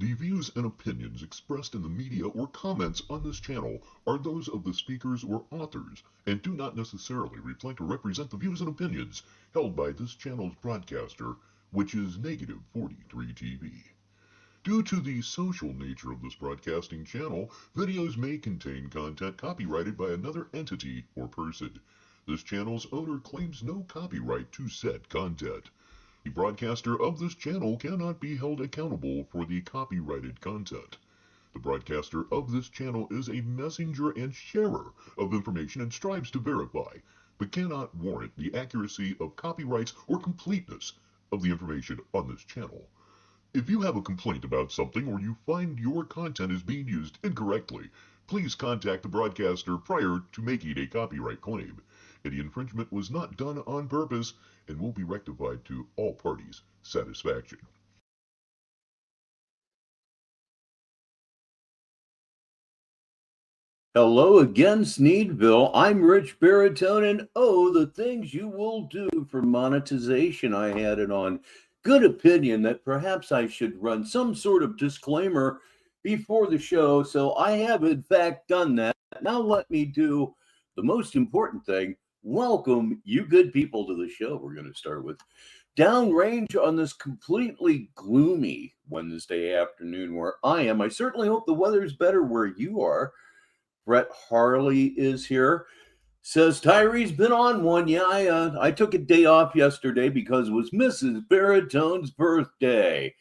The views and opinions expressed in the media or comments on this channel are those of the speakers or authors and do not necessarily reflect or represent the views and opinions held by this channel's broadcaster, which is Negative 43 TV. Due to the social nature of this broadcasting channel, videos may contain content copyrighted by another entity or person. This channel's owner claims no copyright to said content. The broadcaster of this channel cannot be held accountable for the copyrighted content. The broadcaster of this channel is a messenger and sharer of information and strives to verify, but cannot warrant the accuracy of copyrights or completeness of the information on this channel. If you have a complaint about something or you find your content is being used incorrectly, please contact the broadcaster prior to making a copyright claim. Any infringement was not done on purpose and will be rectified to all parties' satisfaction. Hello again, Sneedville. I'm Richbartone, and oh, the things you will do for monetization. I had it on good opinion that perhaps I should run some sort of disclaimer before the show, so I have in fact done that. Now let me do the most important thing. Welcome you good people to the show. We're going to start with downrange on this completely gloomy Wednesday afternoon where I am. I certainly hope the weather's better where you are. Brett Harley is here. Says Tyree's been on one. Yeah, I took a day off yesterday because it was Mrs. Baritone's birthday.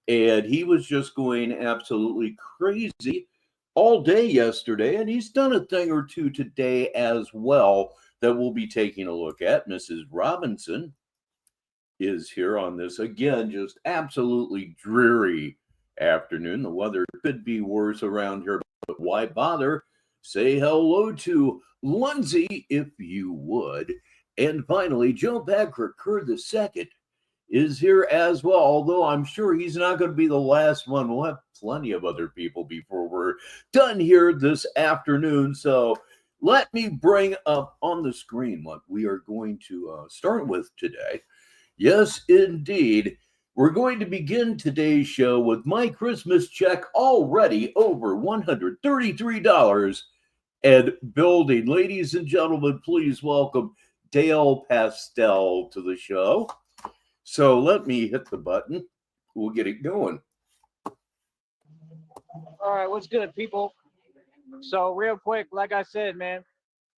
And he was just going absolutely crazy all day yesterday. And he's done a thing or two today as well that we'll be taking a look at. Mrs. Robinson is here on this, again, just absolutely dreary afternoon. The weather could be worse around here, but why bother? Say hello to Lindsay if you would. And finally, Joe Bagricker II is here as well, although I'm sure he's not going to be the last one. We'll have plenty of other people before we're done here this afternoon. So let me bring up on the screen what we are going to start with today. Yes, indeed. We're going to begin today's show with my Christmas check already over $133 and building. Ladies and gentlemen, please welcome Dale Pastel to the show. So let me hit the button. We'll get it going. All right, what's good, people? So real quick, like I said, man,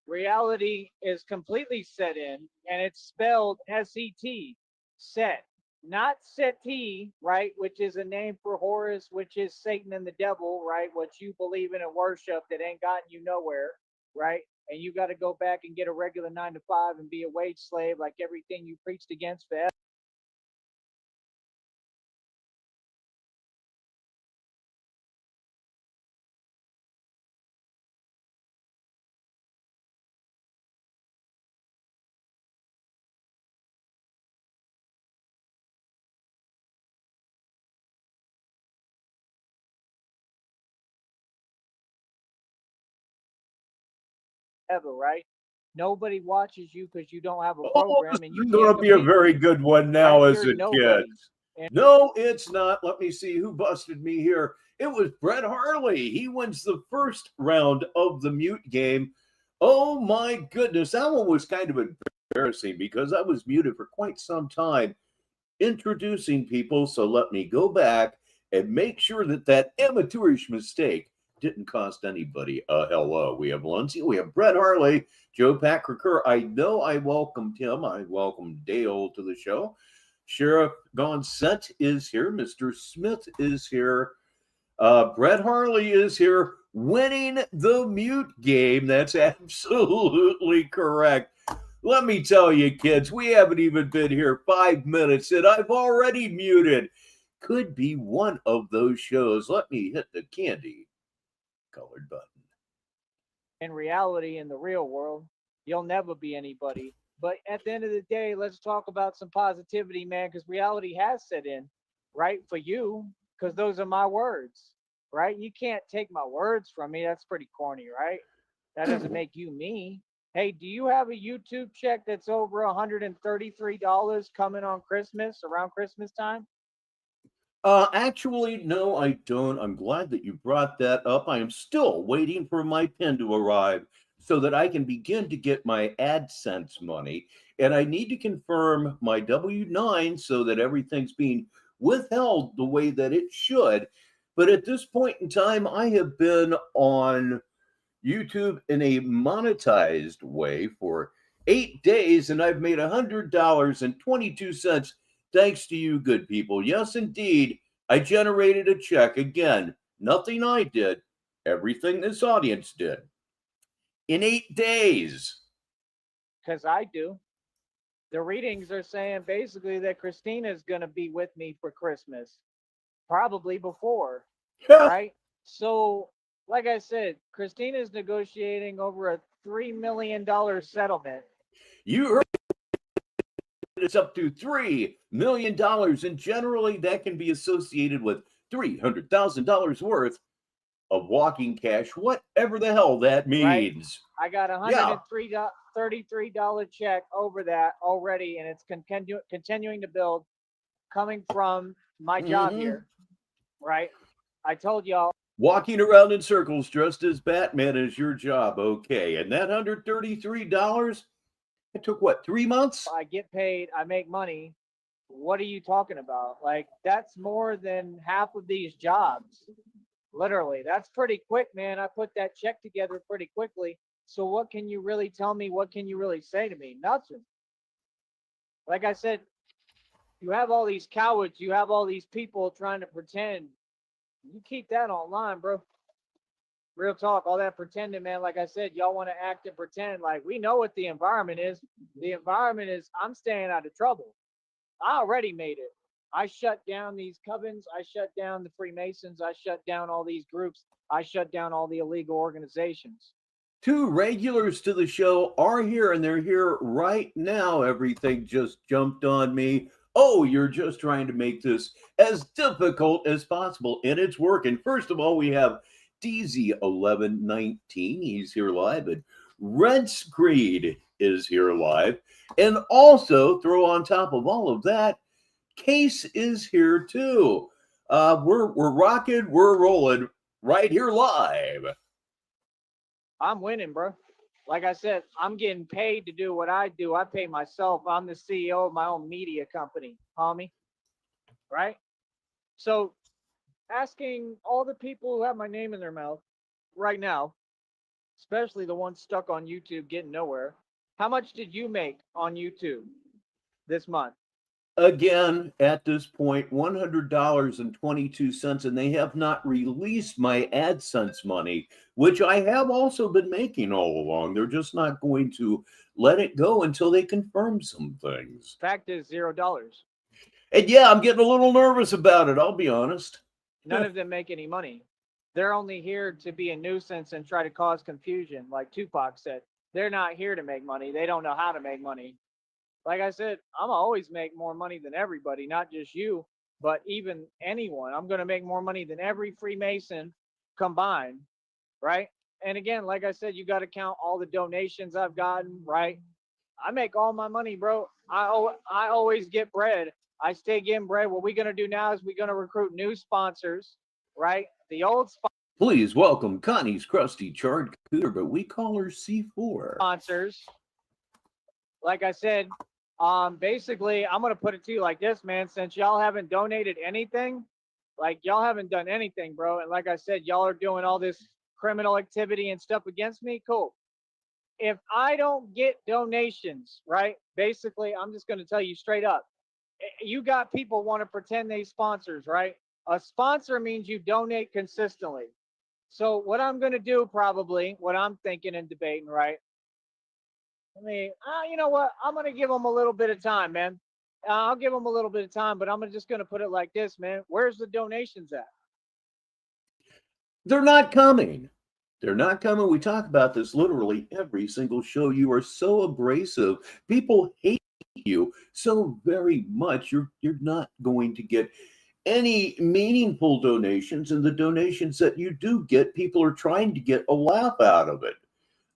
reality is completely set in, and it's spelled S-E-T, set, not Seti, right? Which is a name for Horus, which is Satan and the devil, right? What you believe in and worship that ain't gotten you nowhere, right? And you got to go back and get a regular 9 to 5 and be a wage slave like everything you preached against forever. Right? Nobody watches you because you don't have a Oh, program this and you is going can't to be a compete very with good one me, now, right? as You're it nobody. gets. No, it's not. Let me see who busted me here. It was Brett Harley. He wins the first round of the mute game. Oh my goodness. That one was kind of embarrassing because I was muted for quite some time introducing people. So let me go back and make sure that that amateurish mistake didn't cost anybody a hello. We have Lindsay, we have Brett Harley, Joe Packer. I know I welcomed him. I welcomed Dale to the show. Sheriff Gonset is here. Mr. Smith is here. Brett Harley is here winning the mute game. That's absolutely correct. Let me tell you, kids, we haven't even been here 5 minutes and I've already muted. Could be one of those shows. Let me hit the candy colored button. In reality, in the real world, you'll never be anybody. But at the end of the day, let's talk about some positivity, man, because reality has set in, right? For you, because those are my words, right? You can't take my words from me. That's pretty corny, right? That doesn't make you me. Hey, do you have a YouTube check that's over $133 coming on Christmas, around Christmas time? Actually, no, I don't. I'm glad that you brought that up. I am still waiting for my pen to arrive so that I can begin to get my AdSense money. And I need to confirm my W-9 so that everything's being withheld the way that it should. But at this point in time, I have been on YouTube in a monetized way for 8 days, and I've made $100.22 thanks to you, good people. Yes, indeed, I generated a check. Again, nothing I did, everything this audience did in 8 days. Because I do. The readings are saying basically that Christina's going to be with me for Christmas, probably before, right? So, like I said, Christina's negotiating over a $3 million settlement. You heard it's up to $3 million, and generally that can be associated with $300,000 worth of walking cash, whatever the hell that means. Right? I got a $133 check over that already, and it's continuing to build, coming from my job here, right? I told y'all. Walking around in circles dressed as Batman is your job, okay? And that $133, it took what, 3 months? I get paid, I make money. What are you talking about? Like, that's more than half of these jobs. Literally, that's pretty quick, man. I put that check together pretty quickly. So what can you really tell me? What can you really say to me? Nothing. Like I said, you have all these cowards, you have all these people trying to pretend. You keep that online, bro. Real talk, all that pretending, man. Like I said, y'all want to act and pretend like we know what the environment is. The environment is I'm staying out of trouble. I already made it. I shut down these covens. I shut down the Freemasons. I shut down all these groups. I shut down all the illegal organizations. 2 regulars to the show are here, and they're here right now. Everything just jumped on me. Oh, you're just trying to make this as difficult as possible, and it's working. First of all, we have DZ1119. He's here live, and Red Screed is here live. And also, throw on top of all of that, Case is here too. We're rocking, we're rolling right here live. I'm winning, bro. Like I said, I'm getting paid to do what I do. I pay myself. I'm the CEO of my own media company, homie. Right? So, asking all the people who have my name in their mouth right now, especially the ones stuck on YouTube getting nowhere, how much did you make on YouTube this month? Again, at this point, $100.22, and they have not released my AdSense money, which I have also been making all along. They're just not going to let it go until they confirm some things. Fact is, $0. And yeah, I'm getting a little nervous about it, I'll be honest. None of them make any money. They're only here to be a nuisance and try to cause confusion, like Tupac said. They're not here to make money. They don't know how to make money. Like I said, I'm always make more money than everybody, not just you, but even anyone. I'm going to make more money than every Freemason combined, right? And again, like I said, you got to count all the donations I've gotten, right? I make all my money, bro. I always get bread. I stay getting bread. What we're going to do now is we're going to recruit new sponsors, right? The old Please welcome Connie's crusty charred cooter, but we call her C4. Sponsors. Like I said, basically, I'm going to put it to you like this, man. Since y'all haven't donated anything, like y'all haven't done anything, bro. And like I said, y'all are doing all this criminal activity and stuff against me. Cool. If I don't get donations, right? Basically, I'm just going to tell you straight up. You got people want to pretend they sponsors, right? A sponsor means you donate consistently. So what I'm going to do probably, what I'm thinking and debating, right? You know what? I'm going to give them a little bit of time, man. I'll give them a little bit of time, but I'm just going to put it like this, man. Where's the donations at? They're not coming. They're not coming. We talk about this literally every single show. You are so abrasive. People hate you so very much. You're not going to get any meaningful donations, and the donations that you do get, people are trying to get a laugh out of it.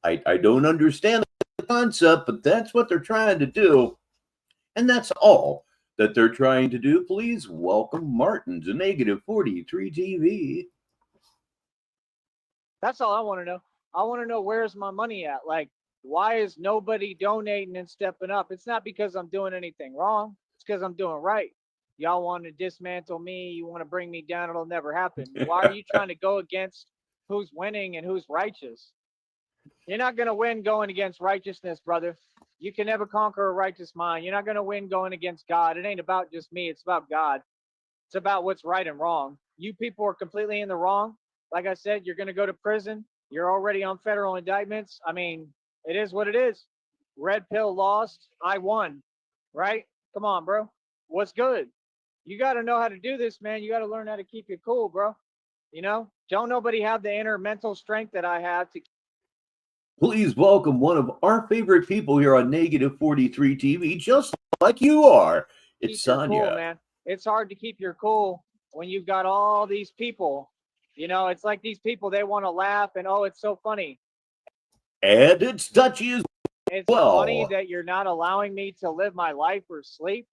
I don't understand the concept, but that's what they're trying to do, and that's all. that they're trying to do, please welcome Martin to Negative 43 TV. That's all I want to know. I want to know, where's my money at? Like, why is nobody donating and stepping up? It's not because I'm doing anything wrong. It's because I'm doing right. Y'all want to dismantle me. You want to bring me down. It'll never happen. Why are you trying to go against who's winning and who's righteous? You're not going to win going against righteousness, brother. You can never conquer a righteous mind. You're not going to win going against God. It ain't about just me. It's about God. It's about what's right and wrong. You people are completely in the wrong. Like I said, you're going to go to prison. You're already on federal indictments. I mean, it is what it is. Red pill lost. I won. Right? Come on, bro. What's good? You got to know how to do this, man. You got to learn how to keep it cool, bro. You know, don't nobody have the inner mental strength that I have to. Please welcome one of our favorite people here on Negative 43 TV, just like you are. It's Sonia. Cool, man. It's hard to keep your cool when you've got all these people. You know, it's like these people, they want to laugh and, oh, it's so funny. And it's touchy as it's well. Funny that you're not allowing me to live my life or sleep.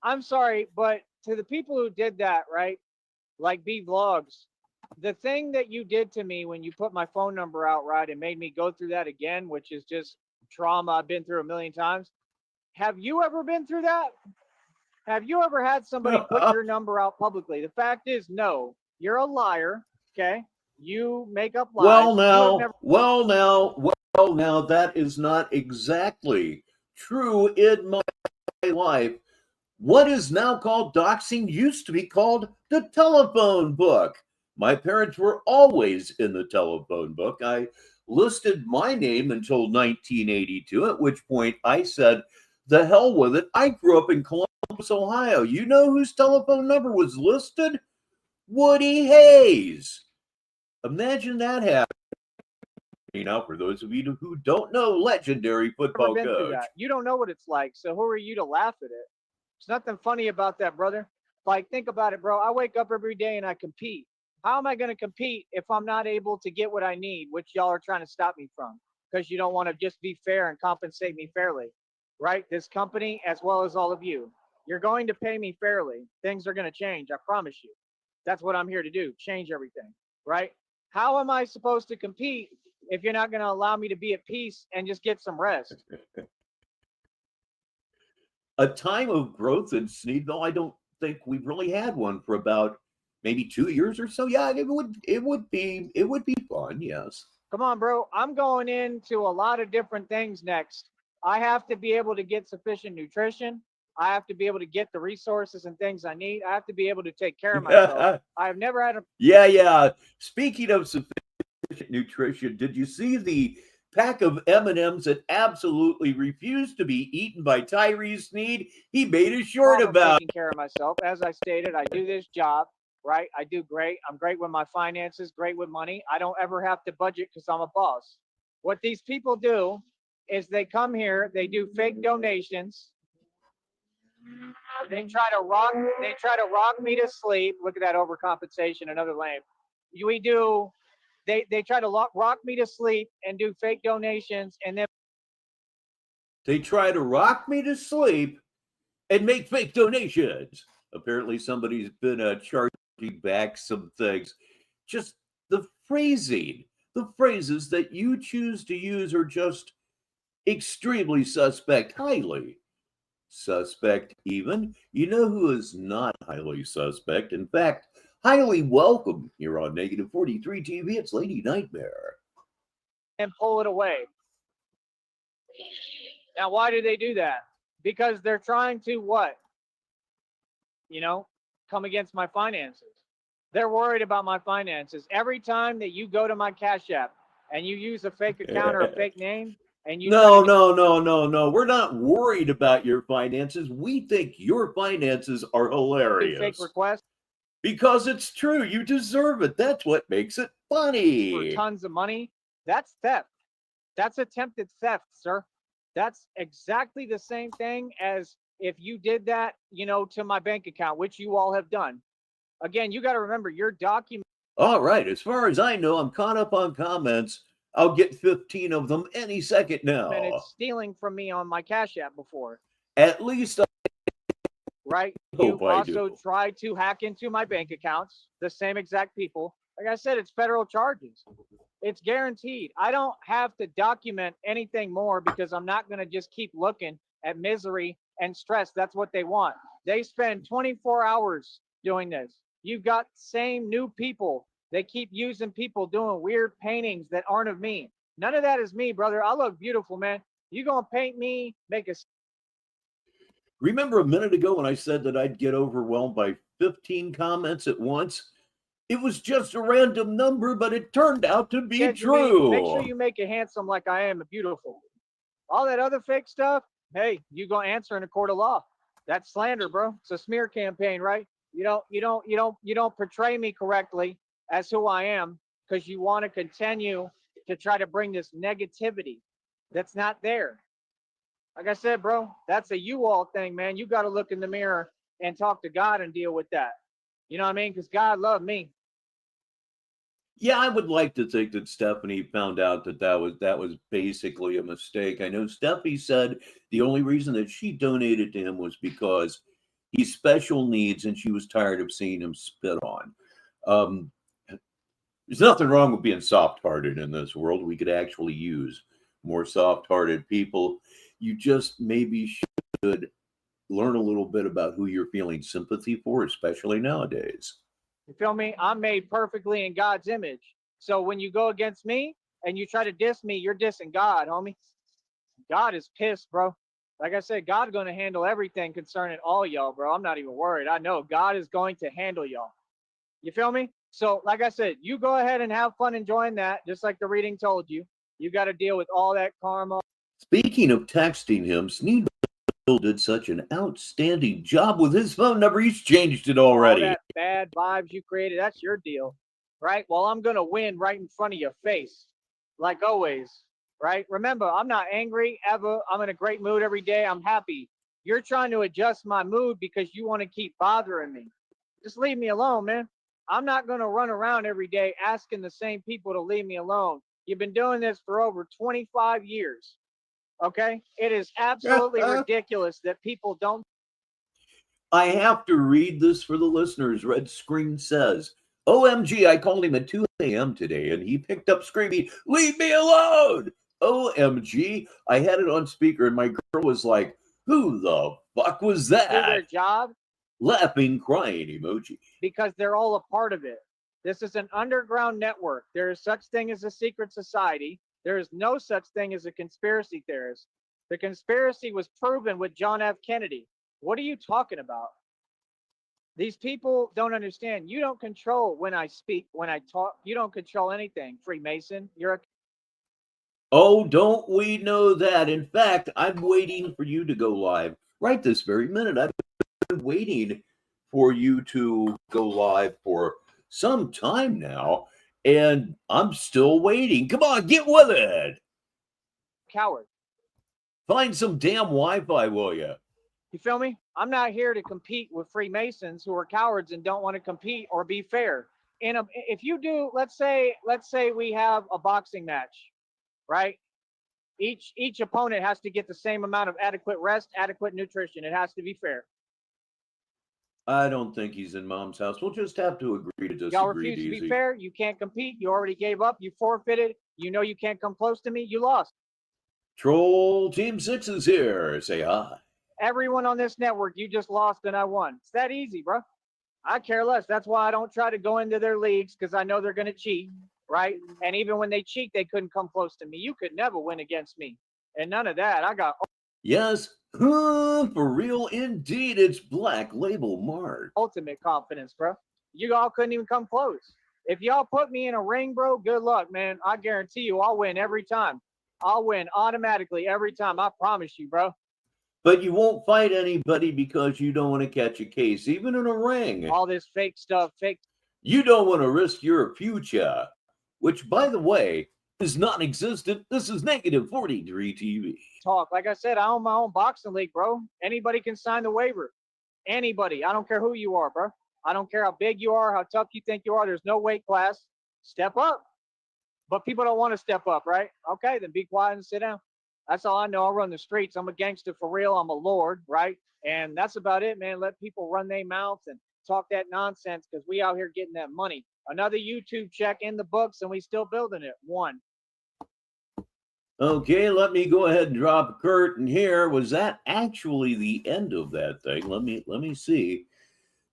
I'm sorry, but to the people who did that, right? Like B Vlogs, the thing that you did to me when you put my phone number out, right, and made me go through that again, which is just trauma I've been through a million times. Have you ever been through that? Have you ever had somebody put your number out publicly? The fact is, no. You're a liar, okay? You make up lies. Well, now, that is not exactly true in my life. What is now called doxing used to be called the telephone book. My parents were always in the telephone book. I listed my name until 1982, at which point I said, the hell with it. I grew up in Columbus, Ohio. You know whose telephone number was listed? Woody Hayes. Imagine that happening. Now, for those of you who don't know, legendary football coach. You don't know what it's like, so who are you to laugh at it? There's nothing funny about that, brother. Like, think about it, bro. I wake up every day and I compete. How am I going to compete if I'm not able to get what I need, which y'all are trying to stop me from? Because you don't want to just be fair and compensate me fairly, right? This company, as well as all of you, you're going to pay me fairly. Things are going to change, I promise you. That's what I'm here to do, change everything, right? How am I supposed to compete if you're not going to allow me to be at peace and just get some rest? A time of growth in Sneedville, I don't think we've really had one for about maybe 2 years or so. Yeah, it would be fun, yes. Come on, bro. I'm going into a lot of different things next. I have to be able to get sufficient nutrition. I have to be able to get the resources and things I need. I have to be able to take care of myself. I've never had a... Yeah. Speaking of sufficient nutrition, did you see the pack of M&Ms that absolutely refused to be eaten by Tyree Sneed? He made a short about taking care of myself. As I stated, I do this job, right? I do great. I'm great with my finances, great with money. I don't ever have to budget because I'm a boss. What these people do is they come here, they do fake donations. They try to rock me to sleep. Look at that overcompensation, another lame. They try to rock me to sleep and do fake donations, and then they try to rock me to sleep and make fake donations. Apparently somebody's been charging back some things. Just the phrasing, the phrases that you choose to use are just extremely suspect, highly suspect even. You know who is not highly suspect? In fact, highly welcome here on Negative 43 TV. It's Lady Nightmare. And pull it away. Now, why do they do that? Because they're trying to what? You know, come against my finances. They're worried about my finances. Every time that you go to my Cash App and you use a fake account or a fake name, and you No. We're not worried about your finances. We think your finances are hilarious. Fake request. Because it's true. You deserve it. That's what makes it funny. For tons of money. That's theft. That's attempted theft, sir. That's exactly the same thing as if you did that, you know, to my bank account, which you all have done. Again, you got to remember your document. All right. As far as I know, I'm caught up on comments. I'll get 15 of them any second now. And it's stealing from me on my Cash App before. At least right? Hope You I also do. tried to hack into my bank accounts, the same exact people. Like I said, it's federal charges. It's guaranteed. I don't have to document anything more because I'm not going to just keep looking at misery and stress. That's what they want. They spend 24 hours doing this. You've got same new people. They keep using people doing weird paintings that aren't of me. None of that is me, brother. I look beautiful, man. You gonna paint me, make a Remember a minute ago when I said that I'd get overwhelmed by 15 comments at once? It was just a random number, but it turned out to be schedule me. Make sure true. you make it handsome like I am, beautiful. All that other fake stuff, hey, you gonna answer in a court of law. That's slander, bro. It's a smear campaign, right? You don't portray me correctly as who I am because you want to continue to try to bring this negativity that's not there. Like I said, bro, that's a you all thing, man. You got to look in the mirror and talk to God and deal with that. You know what I mean? Because God loved me. Yeah, I would like to think that Stephanie found out that that was basically a mistake. I know Stephanie said the only reason that she donated to him was because he's special needs and she was tired of seeing him spit on. Um, there's nothing wrong with being soft-hearted in this world. We could actually use more soft-hearted people. You just maybe should learn a little bit about who you're feeling sympathy for, especially nowadays. You feel me? I'm made perfectly in God's image. So when you go against me and you try to diss me, you're dissing God, homie. God is pissed, bro. Like I said, God's going to handle everything concerning all y'all, bro. I'm not even worried. I know God is going to handle y'all. You feel me? So, like I said, you go ahead and have fun enjoying that, just like the reading told you. You got to deal with all that karma, Speaking of texting him, Sneed did such an outstanding job with his phone number. He's changed it all already. that bad vibes you created. That's your deal, right? Well, I'm going to win right in front of your face, like always, right? Remember, I'm not angry ever. I'm in a great mood every day. I'm happy. You're trying to adjust my mood because you want to keep bothering me. Just leave me alone, man. I'm not going to run around every day asking the same people to leave me alone. You've been doing this for over 25 years. Okay? It is absolutely ridiculous that people don't. I have to read this for the listeners. Red Screen says, OMG, I called him at 2 a.m. today and he picked up screaming, leave me alone. OMG, I had it on speaker and my girl was like, who the fuck was do their that? job Laughing, crying emoji. because they're all a part of it. This is an underground network. There is such thing as a secret society. There is no such thing as a conspiracy theorist. The conspiracy was proven with John F. Kennedy. What are you talking about? These people don't understand. You don't control when I speak, when I talk. You don't control anything. Freemason, you're a Oh, don't we know that? In fact, I'm waiting for you to go live right this very minute. I've been waiting for you to go live for some time now, and I'm still waiting. Come on, get with it. coward. Find some damn Wi-Fi, will you? You feel me? I'm not here to compete with Freemasons who are cowards and don't want to compete or be fair. If you do, let's say we have a boxing match, right? Each opponent has to get the same amount of adequate rest, adequate nutrition. It has to be fair. I don't think he's in Mom's house. We'll just have to agree to Y'all disagree, refuse to be DZ. fair. You can't compete. You already gave up. You forfeited. You know you can't come close to me. You lost. Troll Team 6 is here. Say hi. Everyone on this network, you just lost and I won. It's that easy, bro. I care less. That's why I don't try to go into their leagues because I know they're going to cheat, right? And even when they cheat, they couldn't come close to me. You could never win against me. And none of that. I got Yes, for real indeed. It's Black Label Mark. ultimate confidence, bro. You all couldn't even come close. If y'all put me in a ring, bro, good luck, man. I guarantee you I'll win every time. I'll win automatically every time. I promise you, bro. But you won't fight anybody because you don't want to catch a case, even in a ring. All this fake stuff, fake You don't want to risk your future, which, by the way, is non-existent. This is negative 43 TV. talk. Like I said, I own my own boxing league, bro. Anybody can sign the waiver. Anybody. I don't care who you are, bro. I don't care how big you are, how tough you think you are. There's no weight class. Step up. But people don't want to step up, right? Okay, then be quiet and sit down. That's all I know. I'll run the streets. I'm a gangster for real. I'm a lord, right? And that's about it, man. Let people run their mouths and talk that nonsense because we out here getting that money. Another YouTube check in the books, and we still building it. One. Okay, let me go ahead and drop a curtain here. Was that actually the end of that thing? Let me see.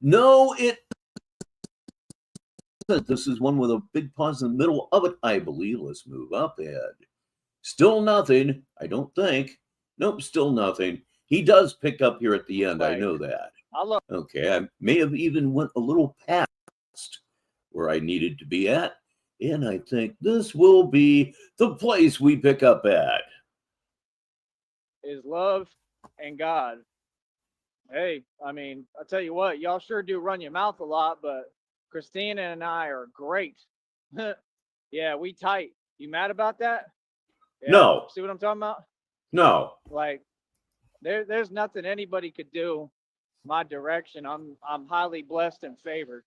No, it. This is one with a big pause in the middle of it, I believe. Let's move up ahead. Still nothing, I don't think. Nope, still nothing. He does pick up here at the end. I know that. Okay, I may have even went a little past where I needed to be at. And I think this will be the place we pick up at. Is love and God. Hey, I mean, I'll tell you what, y'all sure do run your mouth a lot, but Christina and I are great. Yeah, we tight. You mad about that? Yeah, no. See what I'm talking about? No. Like, there's nothing anybody could do my direction. I'm highly blessed and favored.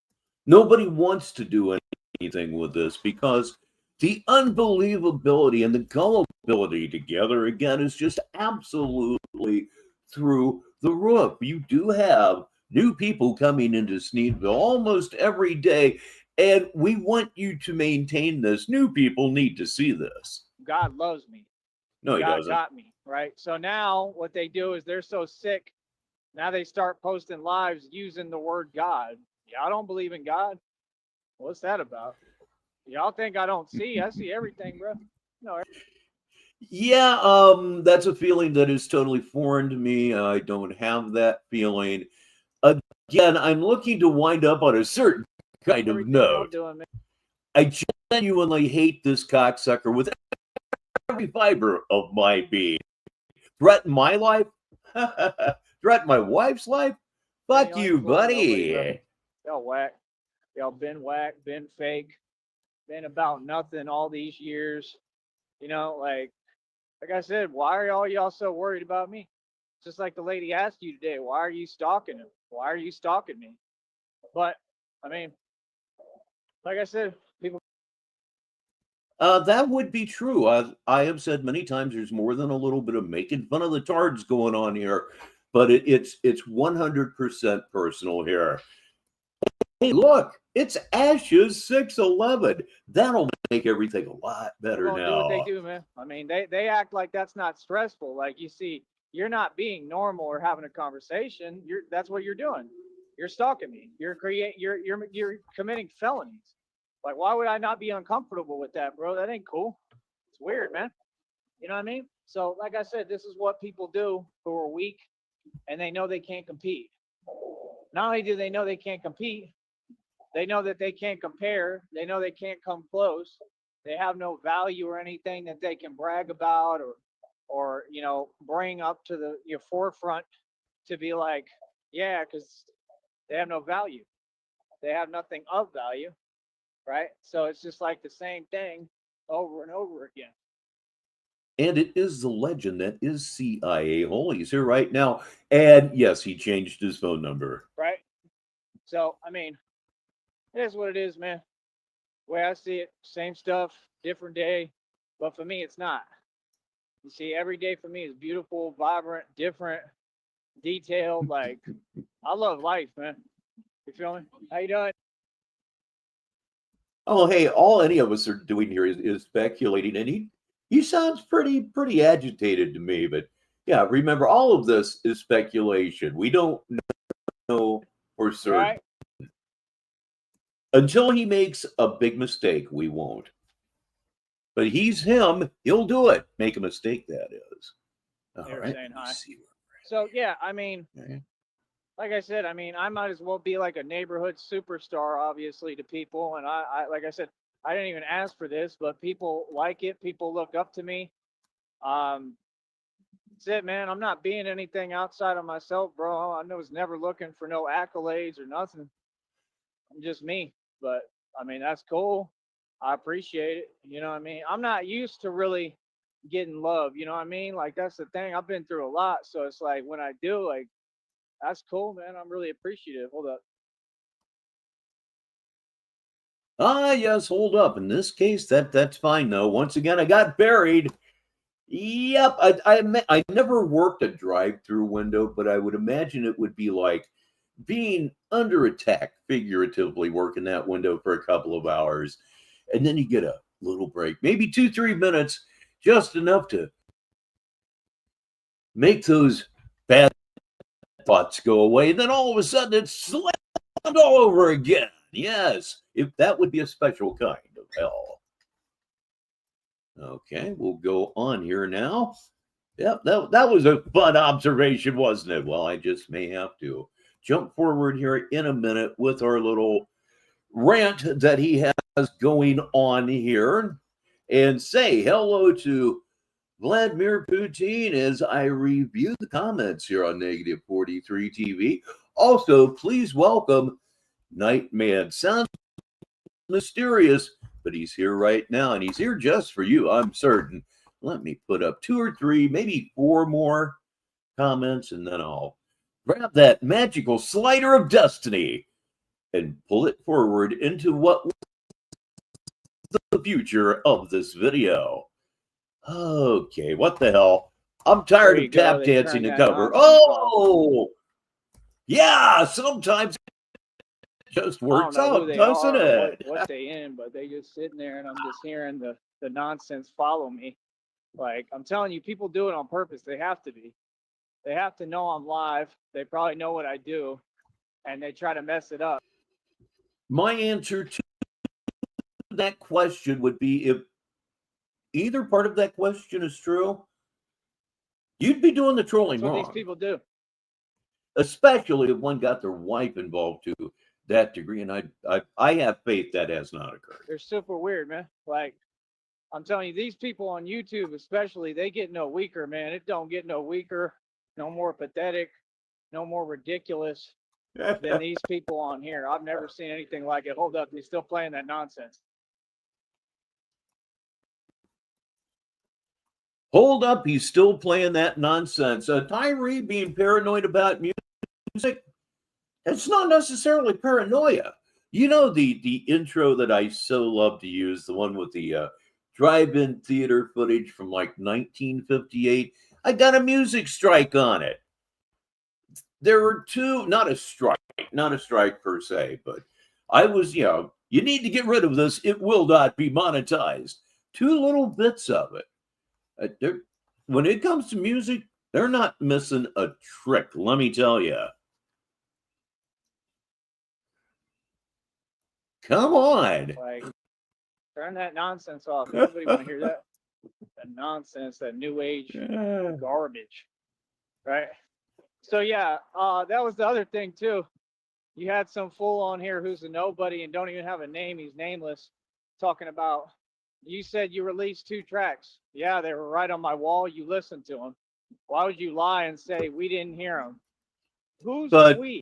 Nobody wants to do anything with this because the unbelievability and the gullibility together again is just absolutely through the roof. You do have new people coming into Sneedville almost every day, and we want you to maintain this. New people need to see this. God loves me. No, he God doesn't. got me, right? So now what they do is they're so sick. Now they start posting lives using the word God. Y'all don't believe in God? What's that about? Y'all think I don't see? I see everything, bro. No. Yeah, that's a feeling that is totally foreign to me. I don't have that feeling. Again, I'm looking to wind up on a certain kind of note. I genuinely hate this cocksucker with every fiber of my being. Threaten my life? Threaten my wife's life? Fuck you, buddy. Y'all whack. Y'all been whack, been fake, been about nothing all these years. You know, like I said, why are all y'all so worried about me? Just like the lady asked you today, why are you stalking him? Why are you stalking me? But I mean, like I said, people. That would be true. I have said many times there's more than a little bit of making fun of the tards going on here, but it's 100% personal here. Hey, look, it's Ashes 611. That'll make everything a lot better now. Do what they do, man. I mean, they act like that's not stressful. Like you see, you're not being normal or having a conversation. That's what you're doing. You're stalking me. You're committing felonies. Like, why would I not be uncomfortable with that, bro? That ain't cool. It's weird, man. You know what I mean? So, like I said, this is what people do who are weak and they know they can't compete. Not only do they know they can't compete, they know that they can't compare. They know they can't come close. They have no value or anything that they can brag about or you know, bring up to your forefront to be like, yeah, because they have no value. They have nothing of value, right? So it's just like the same thing over and over again. And it is the legend that is CIA Hole. He's here right now. And yes, he changed his phone number. Right. So, I mean, it is what it is, man. The way I see it, same stuff, different day. But for me, it's not. You see, every day for me is beautiful, vibrant, different, detailed. Like, I love life, man. You feel me? How you doing? Oh, hey, all any of us are doing here is speculating. And he sounds pretty agitated to me. But yeah, remember, all of this is speculation. We don't know for certain. Right. Until he makes a big mistake, we won't. But he's him. He'll do it. Make a mistake, that is. All right. Saying hi. So, yeah, I mean, like I said, I mean, I might as well be like a neighborhood superstar, obviously, to people. And I like I said, I didn't even ask for this, but people like it. People look up to me. That's it, man. I'm not being anything outside of myself, bro. I was never looking for no accolades or nothing. I'm just me. But I mean, that's cool. I appreciate it. You know what I mean? I'm not used to really getting love. You know what I mean? Like, that's the thing. I've been through a lot. So it's like when I do, like, that's cool, man. I'm really appreciative. Hold up. Ah, yes, hold up. In this case, that's fine, though. Once again, I got buried. Yep, I never worked a drive-through window, but I would imagine it would be like being under attack, figuratively working that window for a couple of hours, and then you get a little break, maybe 2-3 minutes, just enough to make those bad thoughts go away. Then all of a sudden it's slammed all over again. Yes, if that would be a special kind of hell. Okay, we'll go on here now. Yep, that was a fun observation, wasn't it? Well, I just may have to jump forward here in a minute with our little rant that he has going on here and say hello to Vladimir Putin as I review the comments here on Negative 43 TV. Also, please welcome Nightman. Sounds mysterious, but he's here right now, and he's here just for you, I'm certain. Let me put up 2 or 3, maybe 4 more comments, and then I'll grab that magical slider of destiny and pull it forward into what the future of this video. Okay, what the hell? I'm tired of tap dancing to cover. Oh, yeah, sometimes it just works out, doesn't it? What they in, but they just sitting there, and I'm just hearing the nonsense follow me. Like, I'm telling you, people do it on purpose. They have to be. They have to know I'm live. They probably know what I do, and they try to mess it up. My answer to that question would be, if either part of that question is true, you'd be doing the trolling wrong. That's what these people do. Especially if one got their wife involved to that degree, and I have faith that has not occurred. They're super weird, man. Like, I'm telling you, these people on YouTube especially, they get no weaker, man. It don't get no weaker, no more pathetic, no more ridiculous than these people on here. I've never seen anything like it. Hold up, he's still playing that nonsense. Hold up, he's still playing that nonsense. Tyree being paranoid about music, it's not necessarily paranoia. You know the intro that I so love to use, the one with the drive-in theater footage from like 1958. I got a music strike on it. There were 2, not a strike per se, but I was, you need to get rid of this. It will not be monetized. 2 little bits of it. When it comes to music, they're not missing a trick, let me tell you. Come on. Like, turn that nonsense off. Nobody want to hear that. That nonsense, that new age garbage. Right? So yeah, that was the other thing too. You had some fool on here who's a nobody and don't even have a name. He's nameless, talking about, you said you released 2 tracks. Yeah, they were right on my wall. You listened to them. Why would you lie and say we didn't hear them? Who's we?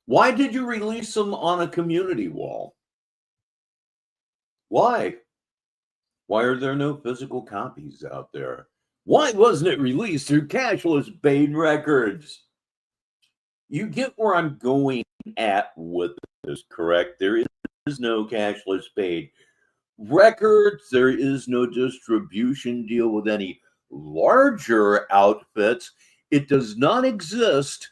Why did you release them on a community wall? Why? Why are there no physical copies out there? Why wasn't it released through Cashless Bane Records? You get where I'm going at with this, correct? There is no Cashless Bane Records. There is no distribution deal with any larger outfits. It does not exist.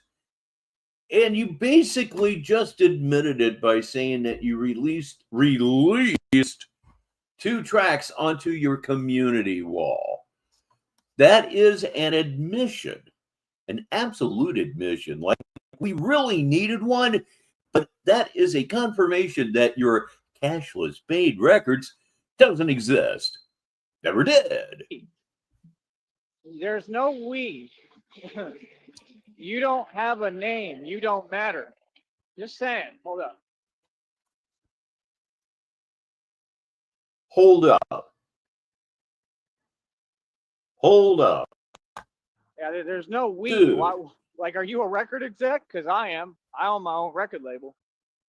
And you basically just admitted it by saying that you released 2 tracks onto your community wall. That is an admission, an absolute admission. Like, we really needed one, but that is a confirmation that your Cashless Bane Records doesn't exist. Never did. There's no we. You don't have a name. You don't matter. Just saying. Hold up. Hold up. Hold up. Yeah, there's no we. Why, like, are you a record exec? Because I am. I own my own record label.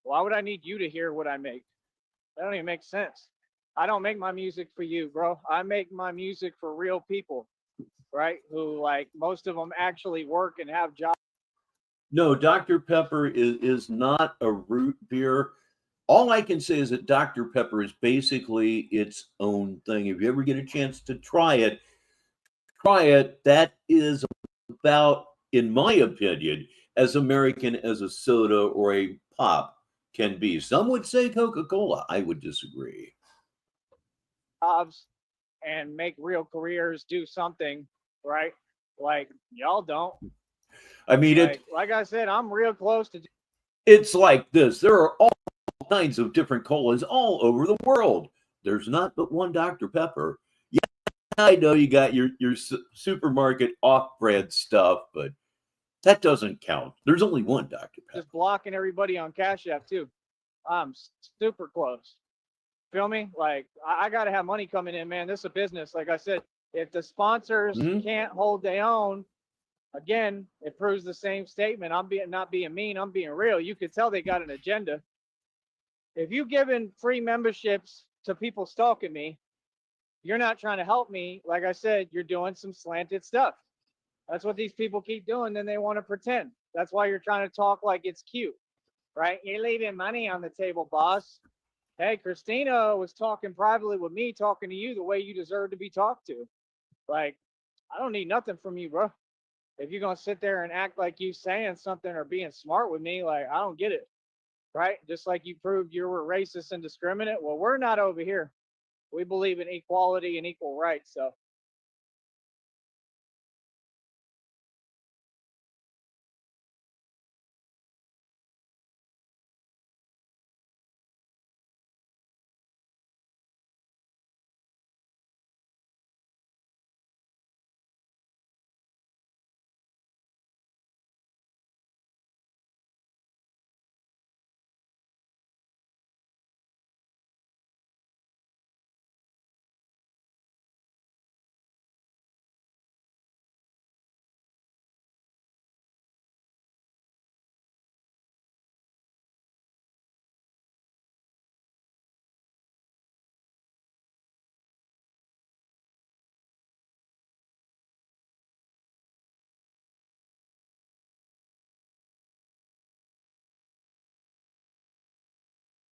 Why would I need you to hear what I make? That don't even make sense. I don't make my music for you, bro. I make my music for real people, right? Who, like, most of them actually work and have jobs. No, Dr. Pepper is not a root beer. All I can say is that Dr. Pepper is basically its own thing. If you ever get a chance to try it, try it. That is about, in my opinion, as American as a soda or a pop can be. Some would say Coca-Cola. I would disagree. Jobs and make real careers, do something, right? Like y'all don't. I mean, Like I said, I'm real close to. it's like this. There are all kinds of different colas all over the world. There's not but one Dr. Pepper. Yeah, I know you got your supermarket off-brand stuff, but that doesn't count. There's only one Dr. Pepper. Just blocking everybody on Cash App too. I'm super close. Feel me? Like I got to have money coming in, man. This is a business. Like I said, if the sponsors can't hold their own, again, it proves the same statement. I'm not being mean. I'm being real. You could tell they got an agenda. If you giving free memberships to people stalking me, you're not trying to help me. Like I said, you're doing some slanted stuff. That's what these people keep doing. Then they want to pretend. That's why you're trying to talk like it's cute, right? You're leaving money on the table, boss. Hey, Christina was talking privately with me, talking to you the way you deserve to be talked to. Like, I don't need nothing from you, bro. If you're going to sit there and act like you saying something or being smart with me, like, I don't get it, right? Just like you proved you were racist and discriminate. Well, we're not over here. We believe in equality and equal rights. So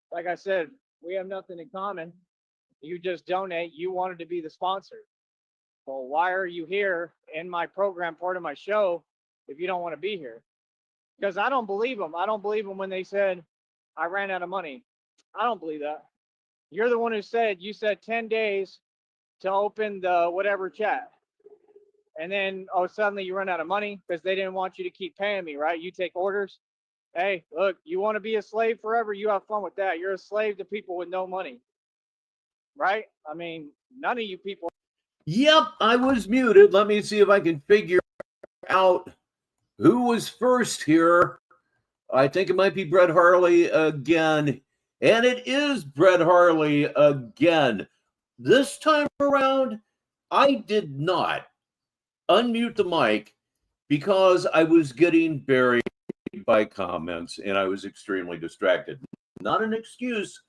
like I said, we have nothing in common. You just donate. You wanted to be the sponsor. Well, why are you here in my program, part of my show, if you don't want to be here? Because I don't believe them. I don't believe them when they said, I ran out of money. I don't believe that. You're the one who said, you said 10 days to open the whatever chat. And then, oh, suddenly you run out of money because they didn't want you to keep paying me, right? You take orders. Hey, look, you want to be a slave forever? You have fun with that. You're a slave to people with no money, right? I mean, none of you people. Yep, I was muted. Let me see if I can figure out who was first here. I think it might be Brett Harley again. And it is Brett Harley again. This time around, I did not unmute the mic because I was getting buried by comments and I was extremely distracted. Not an excuse,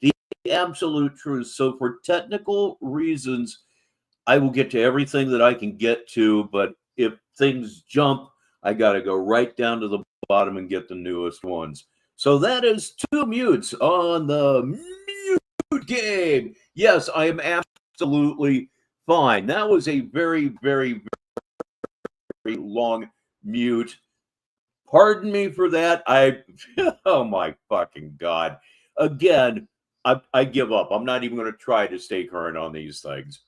the absolute truth. So for technical reasons, I will get to everything that I can get to, but if things jump, I got to go right down to the bottom and get the newest ones. So that is 2 mutes on the mute game. Yes, I am absolutely fine. That was a very, very, very long mute. Pardon me for that. Oh my fucking God. Again, I give up. I'm not even going to try to stay current on these things.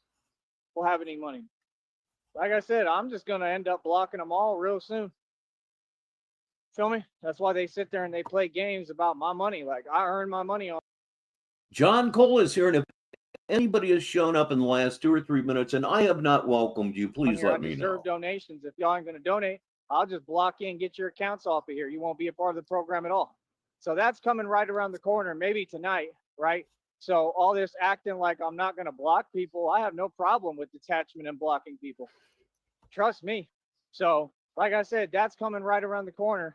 Will have any money. Like I said, I'm just going to end up blocking them all real soon. Feel me? That's why they sit there and they play games about my money. Like, I earn my money on. John Cole is here, and if anybody has shown up in the last 2 or 3 minutes and I have not welcomed you, please let me know. I deserve donations. If y'all ain't going to donate, I'll just block you and get your accounts off of here. You won't be a part of the program at all. So that's coming right around the corner, maybe tonight, right? So all this acting like I'm not going to block people, I have no problem with detachment and blocking people. Trust me. So, like I said, that's coming right around the corner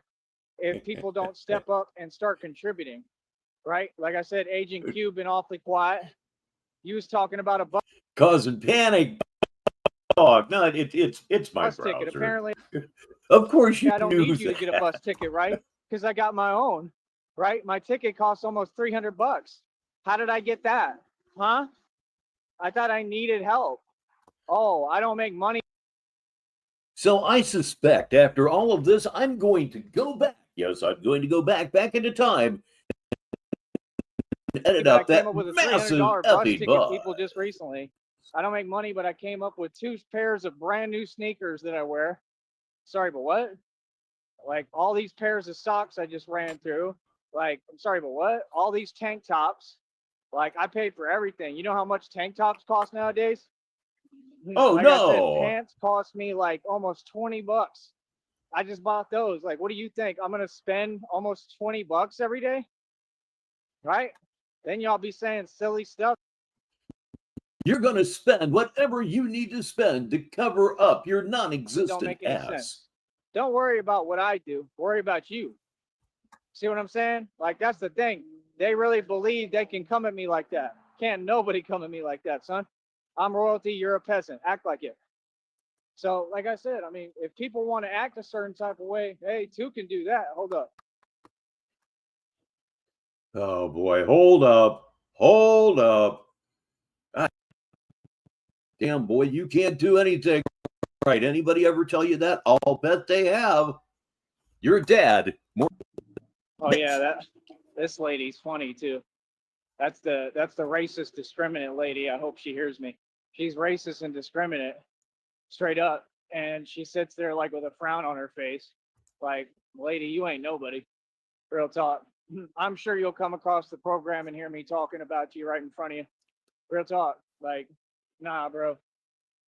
if people don't step up and start contributing, right? Like I said, Agent Q been awfully quiet. He was talking about a bus causing panic. Oh, no, it's my bus ticket. Apparently, of course you. I don't need you to get a bus ticket, right? Because I got my own, right? My ticket costs almost $300. How did I get that? Huh? I thought I needed help. Oh, I don't make money So I suspect after all of this, I'm going to go back. Yes, I'm going to go back into time and edit But I out came that up with a massive $300 bus effing ticket, buzz. people, just recently. I don't make money, but I came up with 2 pairs of brand new sneakers that I wear. Sorry, but what? Like all these pairs of socks I just ran through. Like, I'm sorry, but what? All these tank tops. Like, I paid for everything. You know how much tank tops cost nowadays? Oh Like I said, no. pants cost me like almost 20 bucks. I just bought those. Like, what do you think? I'm gonna spend almost 20 bucks every day, right? Then y'all be saying silly stuff. You're going to spend whatever you need to spend to cover up your non Don't existent make any ass. sense. Don't worry about what I do. Worry about you. See what I'm saying? Like, that's the thing. They really believe they can come at me like that. Can't nobody come at me like that, son. I'm royalty. You're a peasant. Act like it. So, like I said, I mean, if people want to act a certain type of way, hey, two can do that. Hold up. Oh boy, hold up. Hold up. Ah, damn, boy, you can't do anything right. Anybody ever tell you that? I'll bet they have. Your dad. More. Oh yeah, this lady's funny too. That's the racist discriminant lady. I hope she hears me. She's racist and discriminate, straight up. And she sits there like with a frown on her face. Like, lady, you ain't nobody. Real talk. I'm sure you'll come across the program and hear me talking about you right in front of you. Real talk. Like, nah, bro.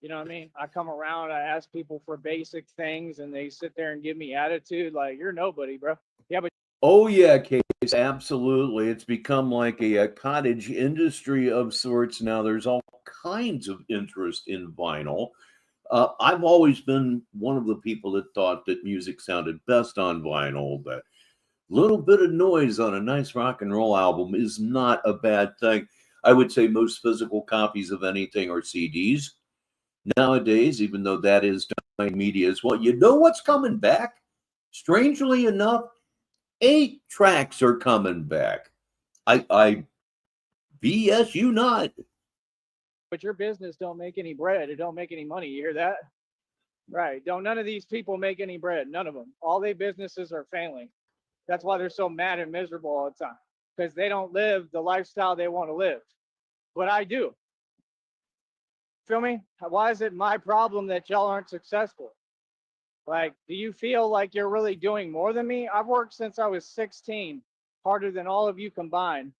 You know what I mean? I come around, I ask people for basic things, and they sit there and give me attitude. Like, you're nobody, bro. Yeah, but Oh yeah, Case, absolutely. It's become like a cottage industry of sorts now. There's all kinds of interest in vinyl. I've always been one of the people that thought that music sounded best on vinyl. That little bit of noise on a nice rock and roll album is not a bad thing. I would say most physical copies of anything are CDs nowadays, even though that is dying media as well. You know what's coming back? Strangely enough, 8 tracks are coming back. I BS you not. your business don't make any bread. It don't make any money. You hear that? Right. Don't none of these people make any bread. None of them. All their businesses are failing. That's why they're so mad and miserable all the time. Because they don't live the lifestyle they want to live. But I do. Feel me? Why is it my problem that y'all aren't successful? Like, do you feel like you're really doing more than me? I've worked since I was 16, harder than all of you combined.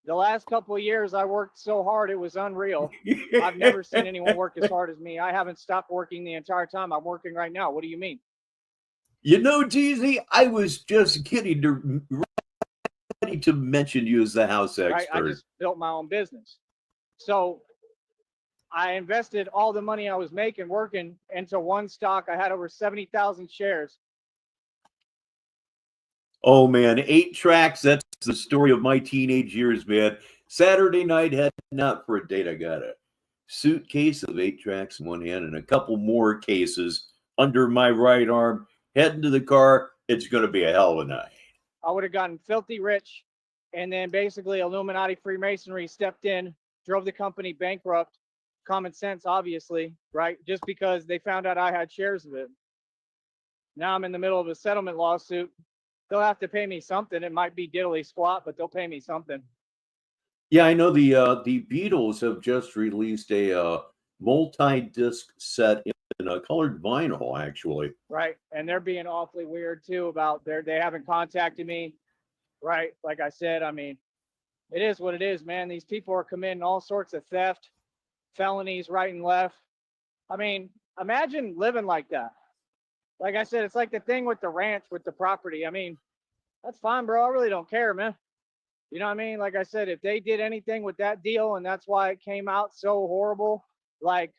The last couple of years, I worked so hard, it was unreal. I've never seen anyone work as hard as me. I haven't stopped working the entire time. I'm working right now. What do you mean? You know, Jeezy, I was just ready to mention you as the house Right? I expert. just built my own business. So I invested all the money I was making working into one stock. I had over 70,000 shares. Oh man, 8 tracks. That's the story of my teenage years, man. Saturday night heading out for a date. I got a suitcase of 8 tracks in one hand and a couple more cases under my right arm. Heading to the car. It's going to be a hell of a night. I would have gotten filthy rich. And then basically Illuminati Freemasonry stepped in, drove the company bankrupt. Common sense, obviously, right? Just because they found out I had shares of it. Now I'm in the middle of a settlement lawsuit. They'll have to pay me something. It might be diddly squat, but they'll pay me something. Yeah, I know the Beatles have just released a multi-disc set in a colored vinyl, actually. Right. And they're being awfully weird too about they haven't contacted me. Right. Like I said, I mean, it is what it is, man. These people are committing all sorts of theft, felonies right and left. I mean, imagine living like that. Like I said, it's like the thing with the ranch with the property. I mean, that's fine, bro. I really don't care, man. You know what I mean? Like I said, if they did anything with that deal and that's why it came out so horrible, like,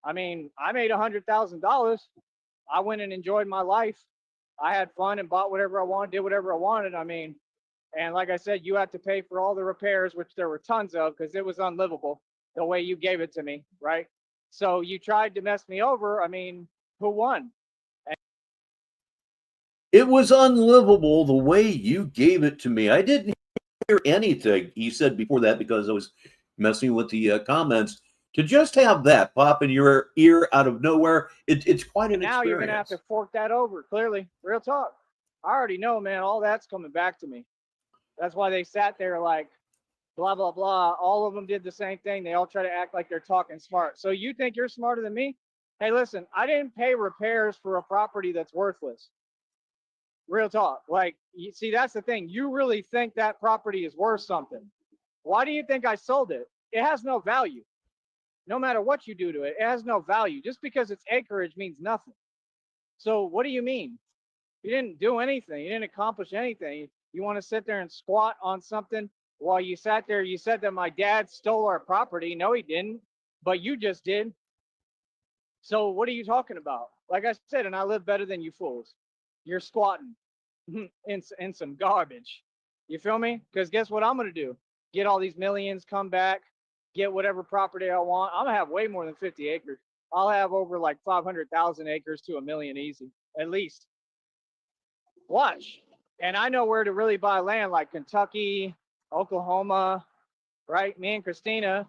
I mean, I made $100,000. I went and enjoyed my life. I had fun and bought whatever I wanted, did whatever I wanted. I mean, and like I said, you had to pay for all the repairs, which there were tons of because it was unlivable the way you gave it to me, right? So you tried to mess me over. I mean, who won? It was unlivable the way you gave it to me. I didn't hear anything he said before that because I was messing with the comments. To just have that pop in your ear out of nowhere, it's quite an Now you're going to have experience. to fork that over, clearly. Real talk. I already know, man, all that's coming back to me. That's why they sat there like, blah, blah, blah. All of them did the same thing. They all try to act like they're talking smart. So you think you're smarter than me? Hey, listen, I didn't pay repairs for a property that's worthless. Real talk. Like, you see, that's the thing. You really think that property is worth something. Why do you think I sold it? It has no value. No matter what you do to it, it has no value. Just because it's acreage means nothing. So what do you mean? You didn't do anything. You didn't accomplish anything. You want to sit there and squat on something while you sat there. You said that my dad stole our property. No, he didn't, but you just did. So what are you talking about? Like I said, and I live better than you fools. You're squatting in some garbage. You feel me? Because guess what I'm going to do? Get all these millions, come back, get whatever property I want. I'm going to have way more than 50 acres. I'll have over like 500,000 acres to a million easy, at least. Watch. And I know where to really buy land, like Kentucky, Oklahoma, right? Me and Christina,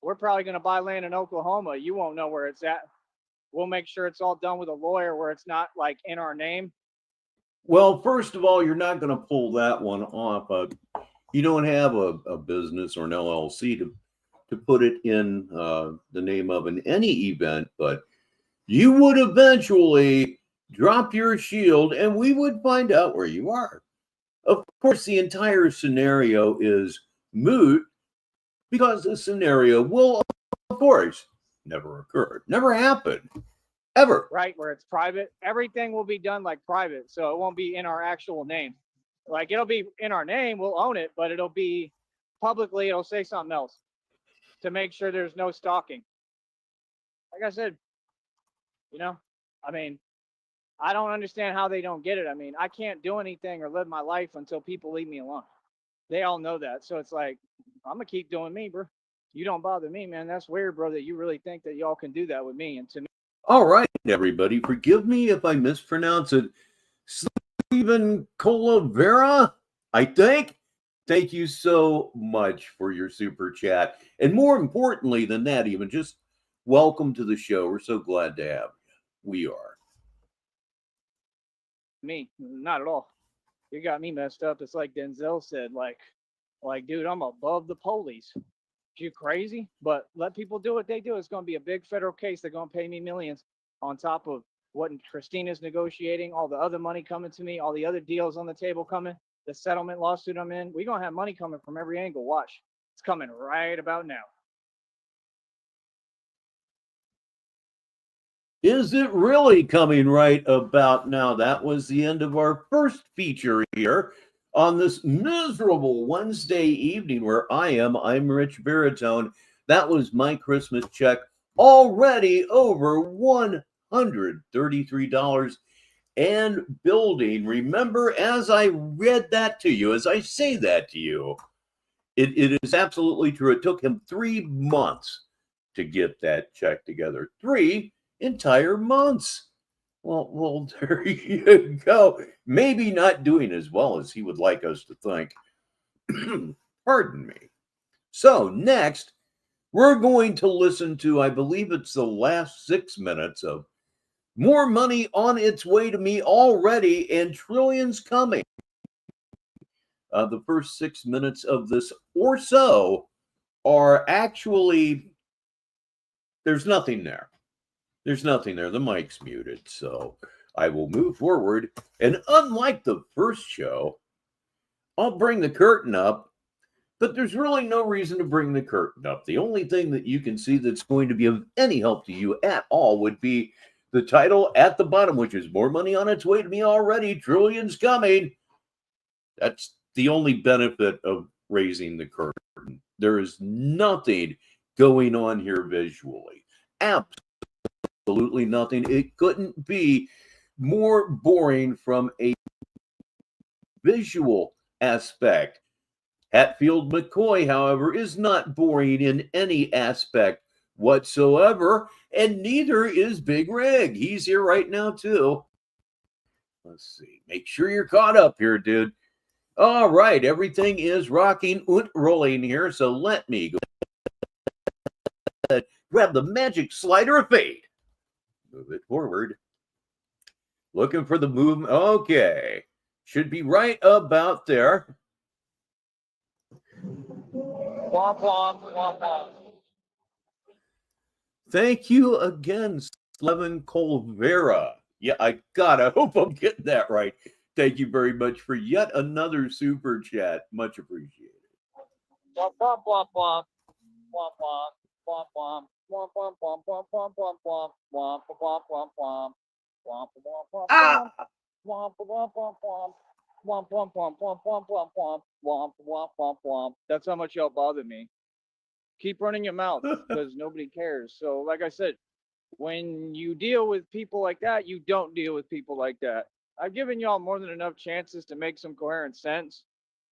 we're probably going to buy land in Oklahoma. You won't know where it's at. We'll make sure it's all done with a lawyer where it's not like in our name. Well, first of all, you're not going to pull that one off. You don't have a business or an LLC to put it in the name of in any event, but you would eventually drop your shield and we would find out where you are. Of course, the entire scenario is moot because the scenario will, of course, never occur, never happen, ever. Right, where it's private. Everything will be done like private, so it won't be in our actual name. Like, it'll be in our name, we'll own it, but it'll be publicly, it'll say something else to make sure there's no stalking. Like I said, you know, I mean, I don't understand how they don't get it. I mean, I can't do anything or live my life until people leave me alone. They all know that. So it's like, I'm going to keep doing me, bro. You don't bother me, man. That's weird, bro, that you really think that y'all can do that with me. And to me. All right, everybody. Forgive me if I mispronounce it. Stephen Colavera, I think. Thank you so much for your super chat. And more importantly than that, even just welcome to the show. We're so glad to have you. We are. Me, not at all. You got me messed up. It's like Denzel said, like, dude, I'm above the police. You crazy? But let people do what they do. It's going to be a big federal case. They're going to pay me millions on top of what Christina's negotiating, all the other money coming to me, all the other deals on the table coming, the settlement lawsuit I'm in. We're going to have money coming from every angle. Watch. It's coming right about now. Is it really coming right about now? That was the end of our first feature here on this miserable Wednesday evening where I'm Richbartone. That was my Christmas check, already over $133 and building. Remember, as I read that to you, as I say that to you, it is absolutely true. It took him 3 months to get that check together. 3 entire months. Well, there you go. Maybe not doing as well as he would like us to think. Pardon me. So next, we're going to listen to, I believe it's the last 6 minutes of More Money on Its Way to Me Already and Trillions Coming. The first 6 minutes of this or so are actually, there's nothing there. There's nothing there. The mic's muted, so I will move forward. And unlike the first show, I'll bring the curtain up, but there's really no reason to bring the curtain up. The only thing that you can see that's going to be of any help to you at all would be the title at the bottom, which is More Money on Its Way to Me Already, Trillions Coming. That's the only benefit of raising the curtain. There is nothing going on here visually. Absolutely nothing. It couldn't be more boring from a visual aspect. Hatfield McCoy, however, is not boring in any aspect whatsoever, and neither is Big Rig. He's here right now, too. Let's see. Make sure you're caught up here, dude. All right. Everything is rocking and rolling here, so let me go ahead grab the magic slider of fate. Move it forward. Looking for the movement. Okay. Should be right about there. Womp, womp, womp, womp. Thank you again, Slevin Colvera. Yeah, I hope I'm getting that right. Thank you very much for yet another super chat. Much appreciated. Womp, womp, womp, womp. Womp, womp, womp, womp. Womp, womp, womp, womp, womp, womp, womp. Womp, womp, womp, womp. Womp, womp, womp, womp. Womp, womp, womp, womp. Womp, womp, womp, womp, womp, womp, womp. Womp, womp, womp, womp. That's how much y'all bother me. Keep running your mouth because nobody cares. So, like I said, when you deal with people like that, you don't deal with people like that. I've given y'all more than enough chances to make some coherent sense,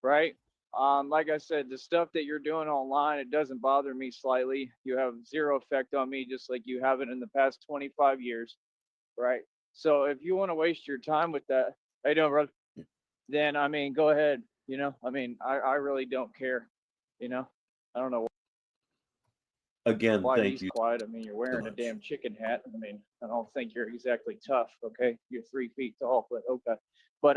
right? Like I said, the stuff that you're doing online, it doesn't bother me slightly. You have zero effect on me, just like you haven't in the past 25 years, right? So if you want to waste your time with that, how you doing, brother? Then I mean, go ahead. I really don't care. I don't know Again, why thank he's you quiet. I mean, you're wearing a much. damn chicken hat. I mean, I don't think you're exactly tough. Okay, you're 3 feet tall, but okay. But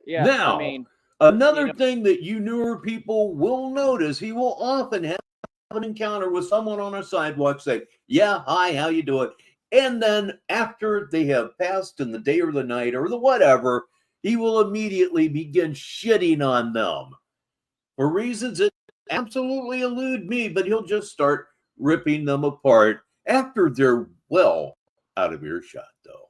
yeah. Now, I mean, another thing that you newer people will notice, he will often have an encounter with someone on a sidewalk, say, "Yeah, hi, how you doing?" And then after they have passed in the day or the night or the whatever, he will immediately begin shitting on them for reasons that absolutely elude me, but he'll just start ripping them apart after they're well out of earshot, though.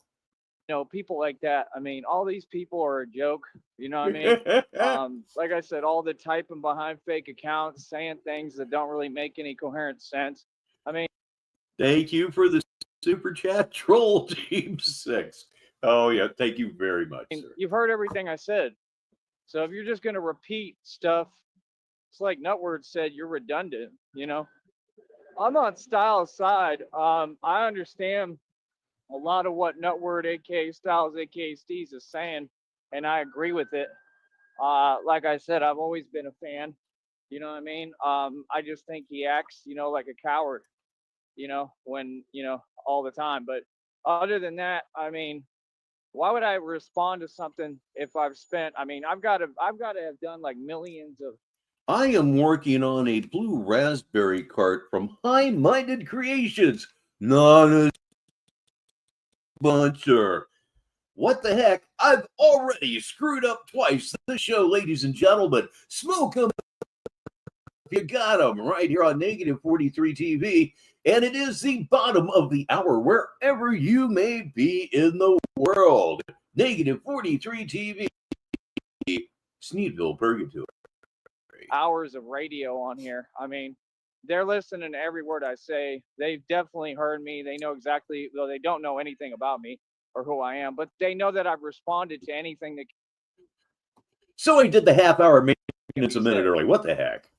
people like that. I mean, all these people are a joke. You know what I mean? Like I said, all the typing behind fake accounts, saying things that don't really make any coherent sense. I mean, thank you for the super chat, Troll Team 6. Oh, yeah. Thank you very much, sir. You've heard everything I said. So if you're just going to repeat stuff, it's like Nutword said, you're redundant. I'm on Styles' side. I understand a lot of what Nutword, aka Styles, aka Steez, is saying, and I agree with it. Like I said, I've always been a fan. You know what I mean? I just think he acts, like a coward. When all the time. But other than that, I mean, why would I respond to something if I've spent? I mean, I've got to have done like millions of. I am working on a blue raspberry cart from High Minded Creations. Not a sponsor. What the heck? I've already screwed up twice this show, ladies and gentlemen. Smoke them if you got them right here on Negative 43 TV. And it is the bottom of the hour, wherever you may be in the world. Negative 43 TV, Sneedville Purgatory. Hours of radio on here. I mean, they're listening to every word I say. They've definitely heard me. They know exactly, though they don't know anything about me or who I am, but they know that I've responded to anything that. So I did the half-hour maintenance a minute early. What the heck?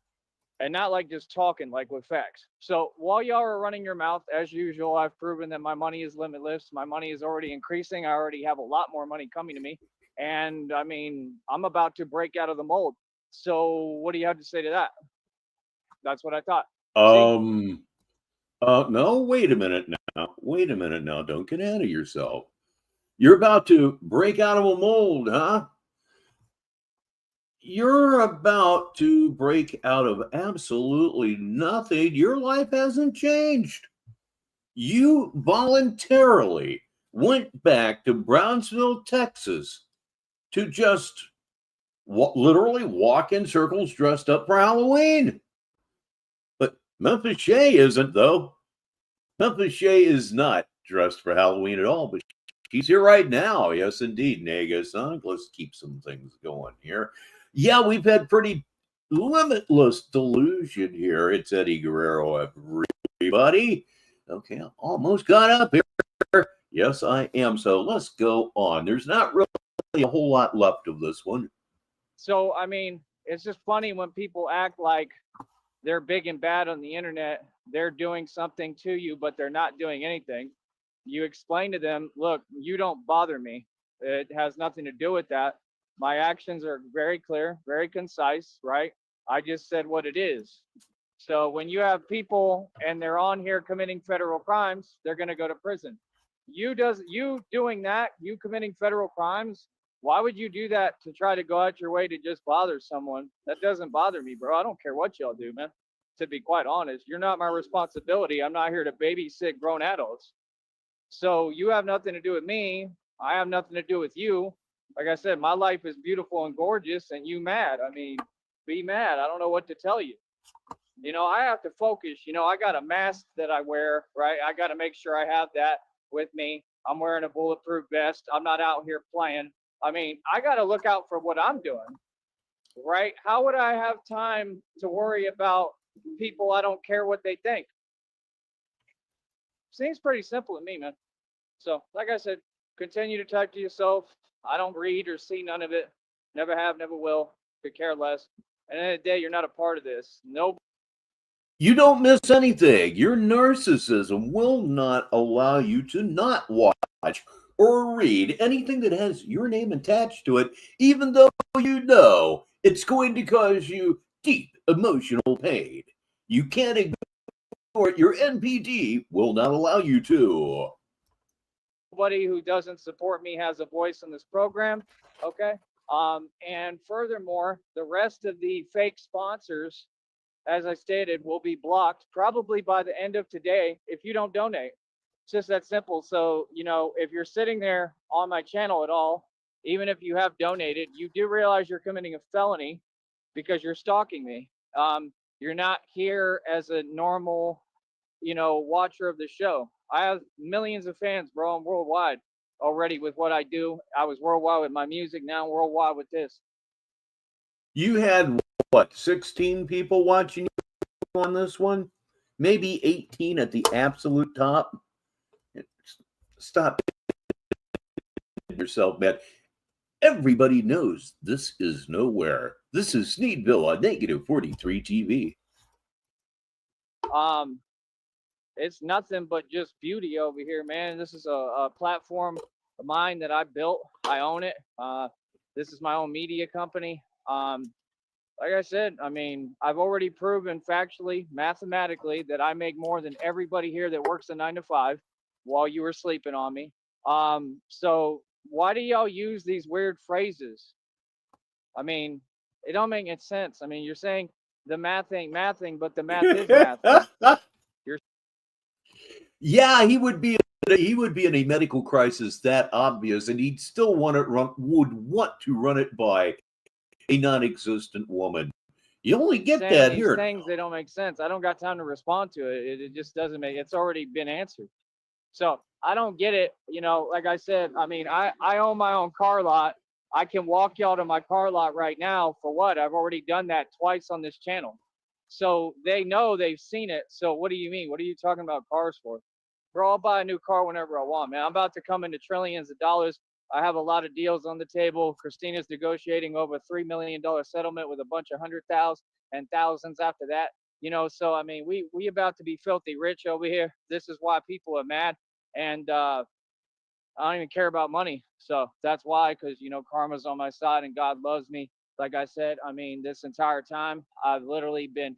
And not like just talking, like with facts. So while y'all are running your mouth, as usual, I've proven that my money is limitless. My money is already increasing. I already have a lot more money coming to me. And I mean, I'm about to break out of the mold. So what do you have to say to that? That's what I thought. No, wait a minute now. Wait a minute now. Don't get ahead of yourself. You're about to break out of a mold, huh? You're about to break out of absolutely nothing. Your life hasn't changed. You voluntarily went back to Brownsville, Texas to just literally walk in circles dressed up for Halloween. But Memphis Shea isn't, though. Memphis Shea is not dressed for Halloween at all, but she's here right now. Yes, indeed, Negasonic. Let's keep some things going here. Yeah, we've had pretty limitless delusion here. It's Eddie Guerrero, everybody. Okay, I almost got up here. Yes, I am. So let's go on. There's not really a whole lot left of this one. So, I mean, it's just funny when people act like they're big and bad on the internet. They're doing something to you, but they're not doing anything. You explain to them, look, you don't bother me. It has nothing to do with that. My actions are very clear, very concise, right? I just said what it is. So when you have people and they're on here committing federal crimes, they're going to go to prison. You doing that, you committing federal crimes, why would you do that to try to go out your way to just bother someone? That doesn't bother me, bro. I don't care what y'all do, man. To be quite honest, you're not my responsibility. I'm not here to babysit grown adults. So you have nothing to do with me. I have nothing to do with you. Like I said, my life is beautiful and gorgeous, and you mad. I mean, be mad. I don't know what to tell you. I have to focus. I got a mask that I wear, right? I got to make sure I have that with me. I'm wearing a bulletproof vest. I'm not out here playing. I mean, I got to look out for what I'm doing, right? How would I have time to worry about people I don't care what they think? Seems pretty simple to me, man. So, like I said, continue to talk to yourself. I don't read or see none of it. Never have, never will. Could care less. At the end of the day, you're not a part of this. No. You don't miss anything. Your narcissism will not allow you to not watch or read anything that has your name attached to it, even though you know it's going to cause you deep emotional pain. You can't ignore it. Your NPD will not allow you to. Nobody who doesn't support me has a voice in this program. Okay. And furthermore, the rest of the fake sponsors, as I stated, will be blocked probably by the end of today if you don't donate. It's just that simple. So, if you're sitting there on my channel at all, even if you have donated, you do realize you're committing a felony because you're stalking me. You're not here as a normal, watcher of the show. I have millions of fans, bro. I'm worldwide already with what I do. I was worldwide with my music. Now I'm worldwide with this. You had what, 16 people watching you on this one? Maybe 18 at the absolute top. Stop yourself, man. Everybody knows this is nowhere. This is Sneedville on Negative 43 TV. It's nothing but just beauty over here, man. This is a platform of mine that I built. I own it. This is my own media company. Like I said, I mean, I've already proven factually, mathematically, that I make more than everybody here that works a 9 to 5 while you were sleeping on me. So why do y'all use these weird phrases? I mean, it don't make any sense. I mean, you're saying the math ain't mathing, but the math is mathing. Yeah, he would be in a medical crisis that obvious, and he'd still would want to run it by a non-existent woman. You only get that here. Things, they don't make sense. I don't got time to respond to it. It just doesn't make. It's already been answered. So I don't get it. Like I said, I mean, I own my own car lot. I can walk y'all to my car lot right now for what? I've already done that twice on this channel. So they know, they've seen it. So what do you mean? What are you talking about cars for? Bro, I'll buy a new car whenever I want, man. I'm about to come into trillions of dollars. I have a lot of deals on the table. Christina's negotiating over $3 million settlement with a bunch of 100,000 and thousands after that. So I mean, we about to be filthy rich over here. This is why people are mad, and I don't even care about money. So that's why, because karma's on my side and God loves me. Like I said, I mean, this entire time I've literally been,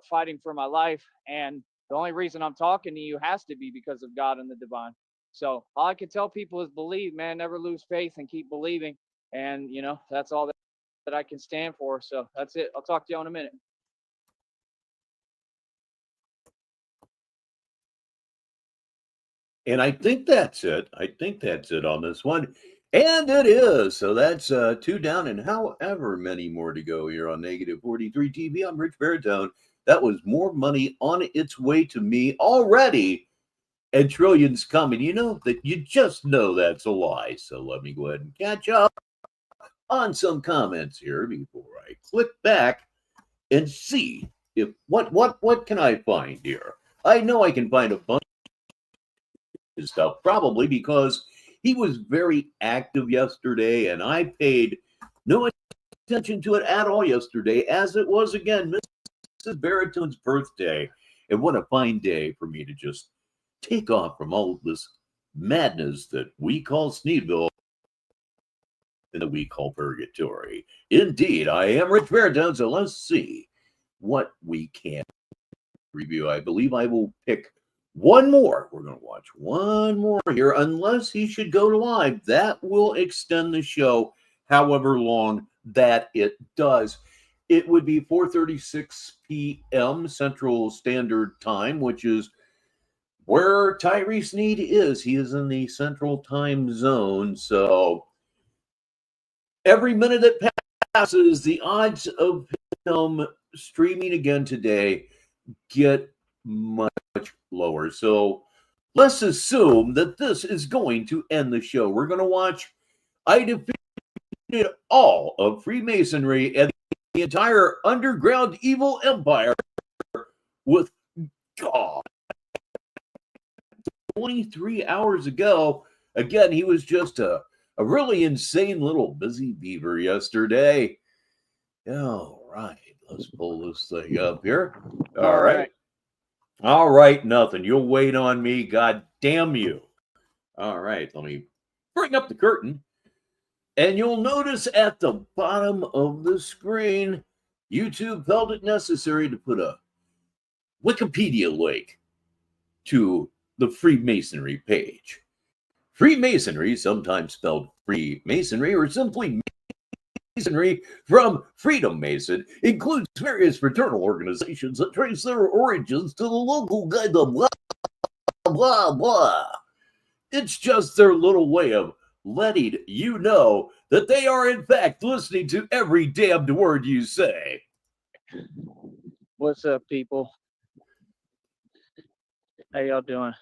fighting for my life, and the only reason I'm talking to you has to be because of God and the divine. So all I can tell people is believe, man. Never lose faith and keep believing. And that's all that I can stand for. So that's it. I'll talk to you in a minute. And I think that's it. On this one. And it is. So that's 2 down and however many more to go here on Negative 43 TV. I'm Richbartone. That was more money on its way to me already, and trillions coming. You just know that's a lie. So let me go ahead and catch up on some comments here before I click back and see if what can I find here. I know I can find a bunch of stuff, probably because he was very active yesterday, and I paid no attention to it at all yesterday, as it was again Mrs. Baritone's birthday. And what a fine day for me to just take off from all of this madness that we call Sneedville and that we call purgatory. Indeed, I am Richbartone, so let's see what we can review. I believe I will pick one more. We're going to watch one more here, unless he should go live. That will extend the show however long that it does. It would be 4:36 p.m. Central Standard Time, which is where Tyree Sneed is. He is in the Central Time Zone. So every minute that passes, the odds of him streaming again today get much lower. So let's assume that this is going to end the show. We're going to watch I Defeated All of Freemasonry and the entire underground evil empire with God. 23 hours ago. Again, he was just a really insane little busy beaver yesterday. All right, let's pull this thing up here. All right. All right, nothing. You'll wait on me. God damn you. All right, let me bring up the curtain. And you'll notice at the bottom of the screen, YouTube felt it necessary to put a Wikipedia link to the Freemasonry page. Freemasonry, sometimes spelled Freemasonry or simply Masonry from Freedom Mason, includes various fraternal organizations that trace their origins to the local guide of blah, blah, blah. It's just their little way of letting you know that they are in fact listening to every damned word you say. What's up, people? How y'all doing?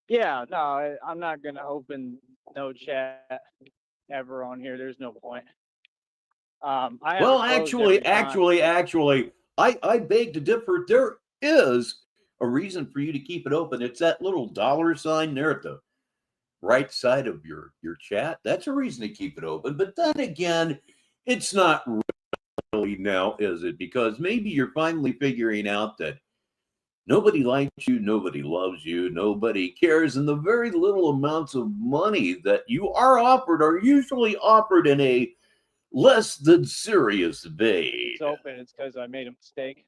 Yeah, no, I'm not gonna open no chat ever on here. There's no point. Actually, I beg to differ. There is a reason for you to keep it open. It's that little dollar sign there at the right side of your chat. That's a reason to keep it open. But then again, it's not really now, is it? Because maybe you're finally figuring out that nobody likes you, nobody loves you, nobody cares, and the very little amounts of money that you are offered are usually offered in a less than serious vein. It's open. It's because I made a mistake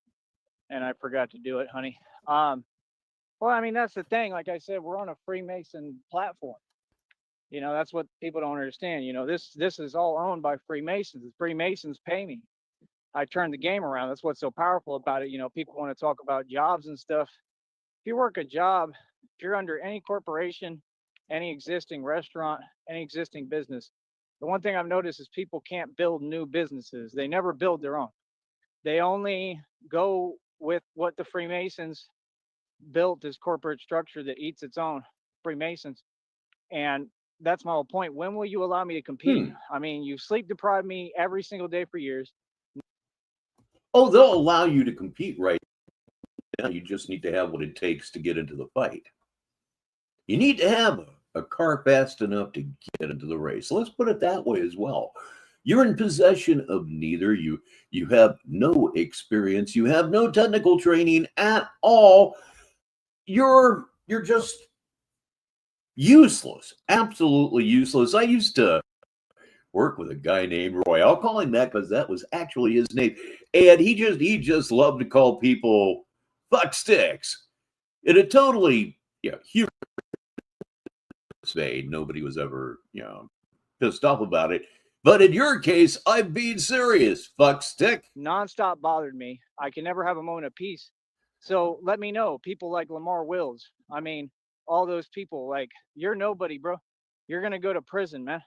and I forgot to do it, honey. Well, I mean, that's the thing. Like I said, we're on a Freemason platform. You know, that's what people don't understand. You know, this is all owned by Freemasons. The Freemasons pay me. I turned the game around. That's what's so powerful about it. You know, people want to talk about jobs and stuff. If you work a job, if you're under any corporation, any existing restaurant, any existing business, the one thing I've noticed is people can't build new businesses. They never build their own. They only go with what the Freemasons built, as corporate structure that eats its own, Freemasons. And that's my whole point. When will you allow me to compete? I mean, you sleep deprived me every single day for years. Oh, they'll allow you to compete right now. You just need to have what it takes to get into the fight. You need to have a car fast enough to get into the race. Let's put it that way as well. You're in possession of neither. You have no experience. You have no technical training at all. You're just useless. Absolutely useless. I used to work with a guy named Roy. I'll call him that because that was actually his name. And he just loved to call people fuck sticks. In a totally humorous way. Nobody was ever pissed off about it. But in your case, I'm being serious. Fuck stick. Nonstop bothered me. I can never have a moment of peace. So let me know. People like Lamar Wills. I mean, all those people, like, you're nobody, bro. You're going to go to prison, man.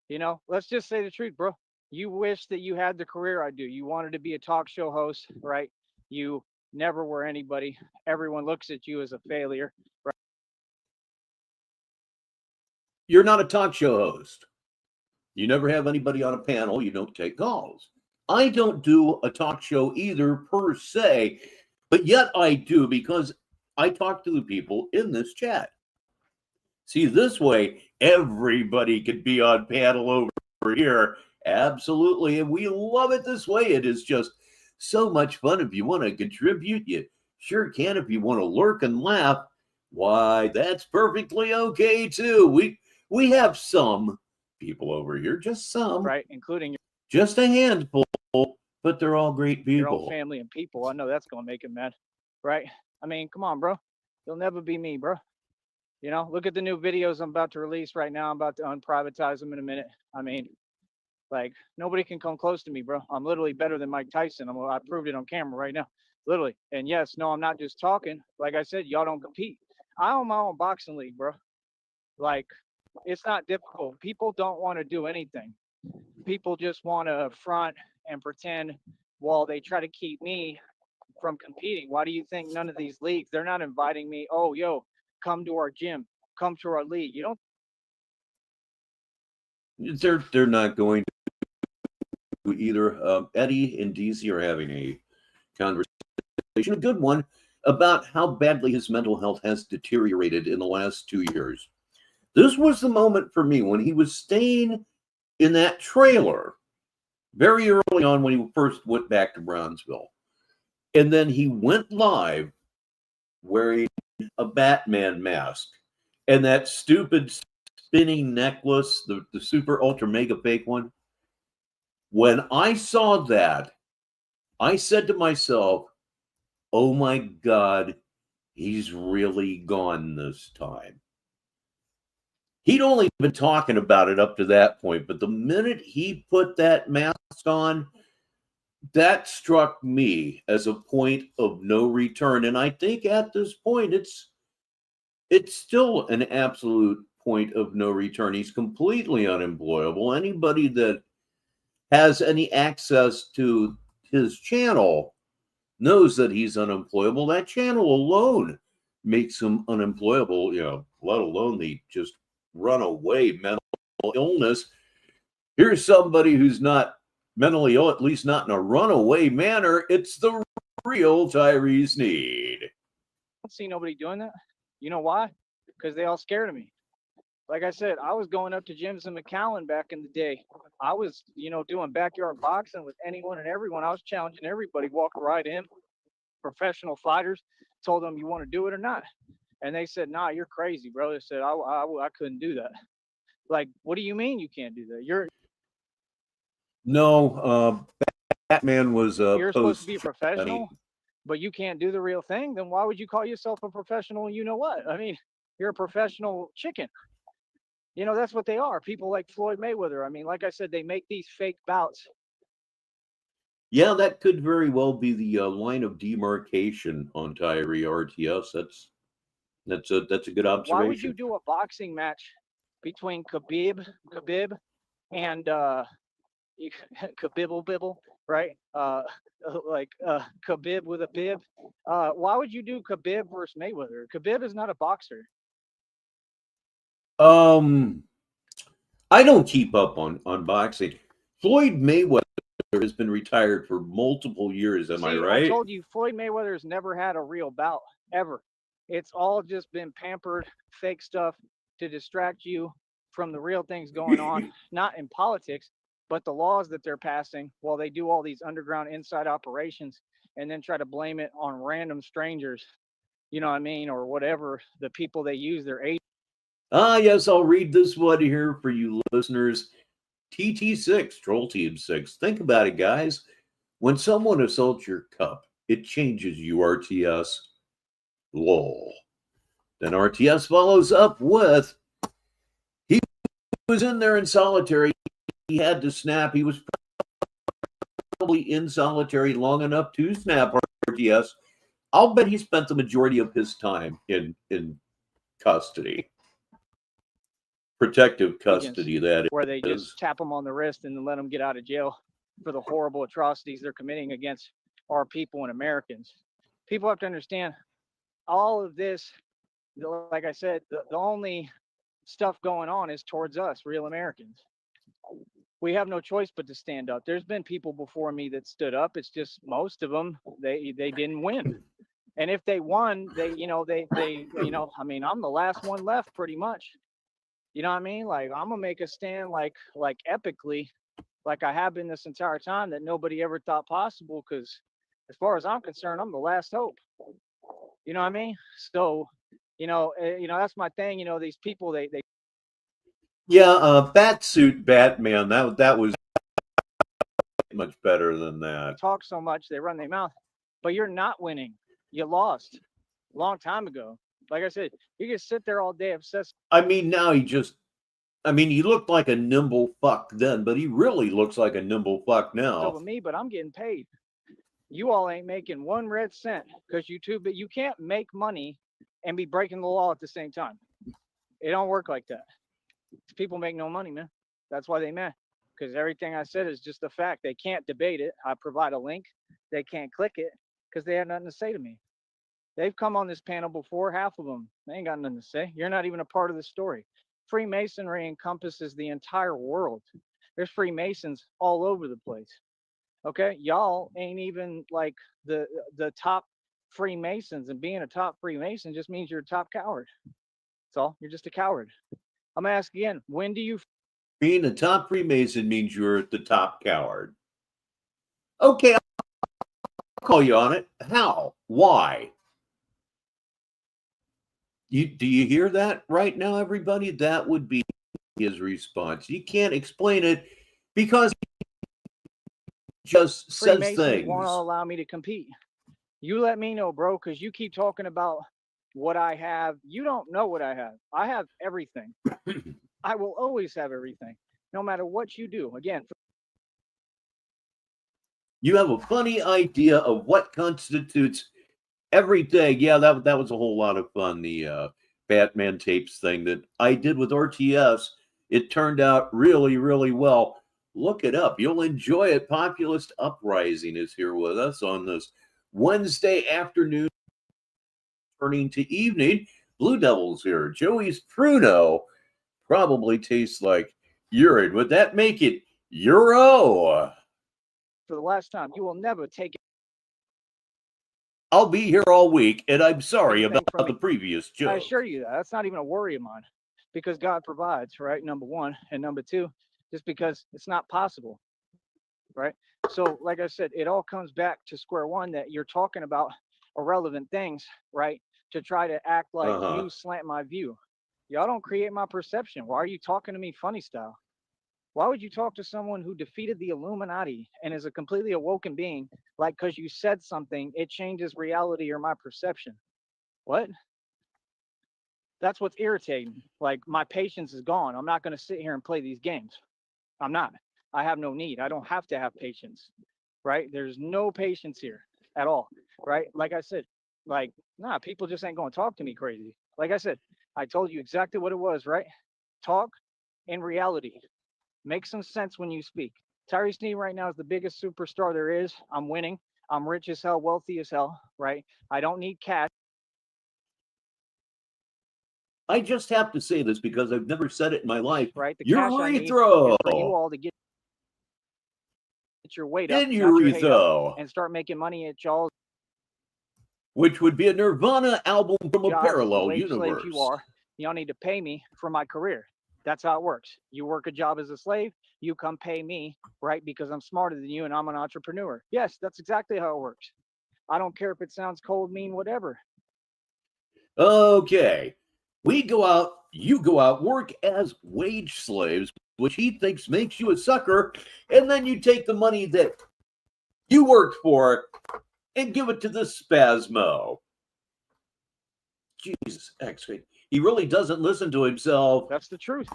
You know, let's just say the truth, bro. You wish that you had the career I do. You wanted to be a talk show host, right? You never were anybody. Everyone looks at you as a failure, right? You're not a talk show host. You never have anybody on a panel. You don't take calls. I don't do a talk show either per se, but yet I do because I talk to the people in this chat. See, this way, everybody could be on panel over here. Absolutely. And we love it this way. It is just so much fun. If you want to contribute, you sure can. If you want to lurk and laugh, why, that's perfectly okay, too. We have some people over here, just some. Right, including just a handful But they're all great your own people. family and people. I know that's gonna make him mad, right? I mean, come on, bro. You'll never be me, bro. You know, look at the new videos I'm about to release right now. I'm about to unprivatize them in a minute. I mean, like nobody can come close to me, bro. I'm literally better than Mike Tyson. I proved it on camera right now, literally. And yes, no, I'm not just talking. Like I said, y'all don't compete. I own my own boxing league, bro. Like, it's not difficult. People don't want to do anything. People just want to front and pretend while they try to keep me from competing. Why do you think none of these leagues, they're not inviting me, oh, yo, come to our gym, come to our league? You don't. They're not going to either. Eddie and DZ are having a conversation, a good one, about how badly his mental health has deteriorated in the last 2 years. This was the moment for me when he was staying in that trailer very early on when he first went back to Brownsville. And then he went live wearing a Batman mask and that stupid spinning necklace, the super ultra mega fake one. When I saw that, I said to myself, oh my God, he's really gone this time. He'd only been talking about it up to that point, but the minute he put that mask on, that struck me as a point of no return. And I think at this point, it's still an absolute point of no return. He's completely unemployable. Anybody that has any access to his channel knows that he's unemployable. That channel alone makes him unemployable, let alone the just runaway mental illness. Here's somebody who's not mentally ill, at least not in a runaway manner. It's the real Tyree Sneed. I don't see nobody doing that. You know why? Because they all scared of me. Like I said, I was going up to gyms in McAllen back in the day. I was, doing backyard boxing with anyone and everyone. I was challenging everybody, walking right in. Professional fighters, told them, you want to do it or not? And they said, nah, you're crazy, bro. They said, I couldn't do that. Like, what do you mean you can't do that? No, Batman was you're supposed to be a professional, but you can't do the real thing. Then why would you call yourself a professional? You know what? I mean, you're a professional chicken. That's what they are. People like Floyd Mayweather. I mean, like I said, they make these fake bouts. Yeah, that could very well be the line of demarcation on Tyree RTS. That's a good observation. Why would you do a boxing match between Khabib and Khabibble Bibble, right? Khabib with a bib. Why would you do Khabib versus Mayweather? Khabib is not a boxer. I don't keep up on boxing. Floyd Mayweather has been retired for multiple years. Am I right? I told you, Floyd Mayweather's never had a real bout, ever. It's all just been pampered, fake stuff to distract you from the real things going on, not in politics, but the laws that they're passing while they do all these underground inside operations and then try to blame it on random strangers, you know what I mean, or whatever, the people they use, their agents. Yes, I'll read this one here for you listeners. TT6, Troll Team 6. Think about it, guys. When someone assaults your cup, it changes you, RTS. Lol. Then RTS follows up with, he was in there in solitary. He had to snap. He was probably in solitary long enough to snap, RTS. I'll bet he spent the majority of his time in custody. Protective custody, that is. Where they just tap them on the wrist and then let them get out of jail for the horrible atrocities they're committing against our people and Americans. People have to understand all of this, like I said, the only stuff going on is towards us, real Americans. We have no choice but to stand up. There's been people before me that stood up. It's just most of them, they didn't win. And if they won, I mean, I'm the last one left pretty much. You know what I mean? Like, I'm gonna make a stand like epically, like I have been this entire time, that nobody ever thought possible, because as far as I'm concerned, I'm the last hope. You know what I mean? So, that's my thing. These people, they yeah, Batsuit Batman, that was much better than that. talk so much, they run their mouth. But you're not winning. You lost a long time ago. Like I said, you can sit there all day obsessed. I mean, now he looked like a nimble fuck then, but he really looks like a nimble fuck now. Over me, but I'm getting paid. You all ain't making one red cent because but you can't make money and be breaking the law at the same time. It don't work like that. People make no money, man. That's why they mad. Because everything I said is just a fact. They can't debate it. I provide a link. They can't click it because they have nothing to say to me. They've come on this panel before, half of them. They ain't got nothing to say. You're not even a part of the story. Freemasonry encompasses the entire world. There's Freemasons all over the place. Okay, y'all ain't even like the top Freemasons, and being a top Freemason just means you're a top coward. That's all. You're just a coward. I'm gonna ask again. When do you? Being a top Freemason means you're the top coward. Okay, I'll call you on it. How? Why? Do you hear that right now, everybody? That would be his response. You can't explain it because just says things. Won't allow me to compete. You let me know, bro, because you keep talking about what I have. You don't know what I have. I have everything. I will always have everything, no matter what you do. Again, you have a funny idea of what constitutes everything. Yeah, that was a whole lot of fun. The Batman tapes thing that I did with RTS. It turned out really, really well. Look it up. You'll enjoy it. Populist Uprising is here with us on this Wednesday afternoon, turning to evening. Blue Devils here. Joey's Pruno probably tastes like urine. Would that make it Euro? For the last time, you will never take it. I'll be here all week, and I'm sorry about the previous joke. I assure you that. That's not even a worry of mine, because God provides, right? Number one. And number two, just because it's not possible, right? So, like I said, it all comes back to square one that you're talking about irrelevant things, right? To try to act like you slant my view. Y'all don't create my perception. Why are you talking to me funny style? Why would you talk to someone who defeated the Illuminati and is a completely awoken being, like because you said something, it changes reality or my perception? What? That's what's irritating. Like, my patience is gone. I'm not going to sit here and play these games. I'm not. I have no need. I don't have to have patience, right? There's no patience here at all, right? Like I said, people just ain't going to talk to me crazy. Like I said, I told you exactly what it was, right? Talk in reality. Make some sense when you speak. Tyree Sneed right now is the biggest superstar there is. I'm winning. I'm rich as hell, wealthy as hell, right? I don't need cash. I just have to say this because I've never said it in my life. Right? The urethro. Cash I need is for you all to get your weight up, urethro, and start making money at y'all. Which would be a Nirvana album from a parallel universe. Y'all need to pay me for my career. That's how it works. You work a job as a slave, you come pay me, right? Because I'm smarter than you and I'm an entrepreneur. Yes, that's exactly how it works. I don't care if it sounds cold, mean, whatever. Okay. We go out, you go out, work as wage slaves, which he thinks makes you a sucker, and then you take the money that you worked for and give it to the spasmo. Jesus, actually, he really doesn't listen to himself. That's the truth.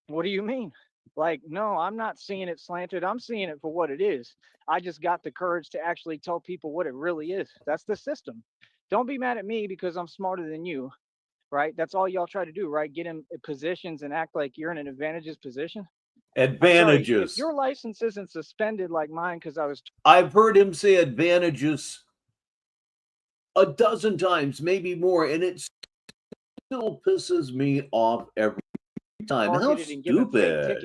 What do you mean? Like, no, I'm not seeing it slanted. I'm seeing it for what it is. I just got the courage to actually tell people what it really is. That's the system. Don't be mad at me because I'm smarter than you, right? That's all y'all try to do, right? Get in positions and act like you're in an advantageous position. Advantageous. If your license isn't suspended like mine because I've heard him say advantageous a dozen times, maybe more, and it still pisses me off every time. How stupid.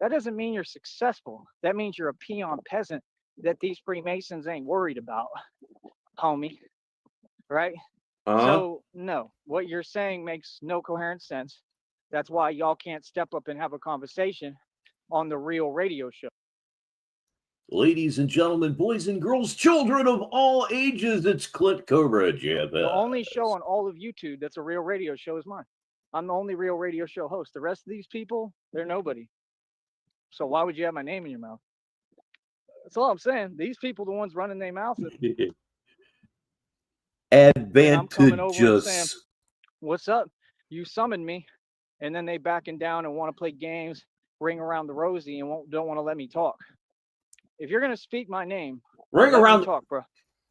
That doesn't mean you're successful. That means you're a peon peasant that these Freemasons ain't worried about, homie. Right? So, no, what you're saying makes no coherent sense. That's why y'all can't step up and have a conversation on the real radio show. Ladies and gentlemen, boys and girls, children of all ages, it's Clint Cobra. The only show on all of YouTube that's a real radio show is mine. I'm the only real radio show host. The rest of these people, they're nobody. So why would you have my name in your mouth? That's all I'm saying. These people, the ones running their mouth, I'm coming over and saying, Advantageous. "What's up? You summoned me," and then they backing down and want to play games, ring around the rosy, and don't want to let me talk. If you're gonna speak my name, Ring let me around, talk, bro.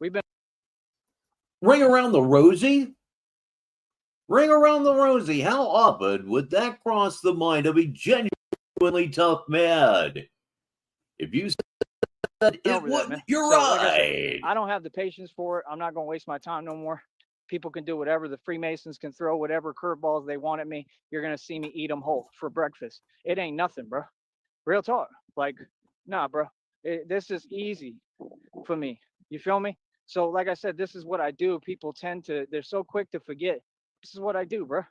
ring around the rosy. Ring around the rosy. How often would that cross the mind of a genuinely tough man? If you said it Over that, would, man. you're So, like I said, right. I don't have the patience for it. I'm not gonna waste my time no more. People can do whatever. The Freemasons can throw whatever curveballs they want at me. You're gonna see me eat them whole for breakfast. It ain't nothing, bro. Real talk. Like, nah, bro. This is easy for me. You feel me? So, like I said, this is what I do. People they're so quick to forget. This is what I do, bro.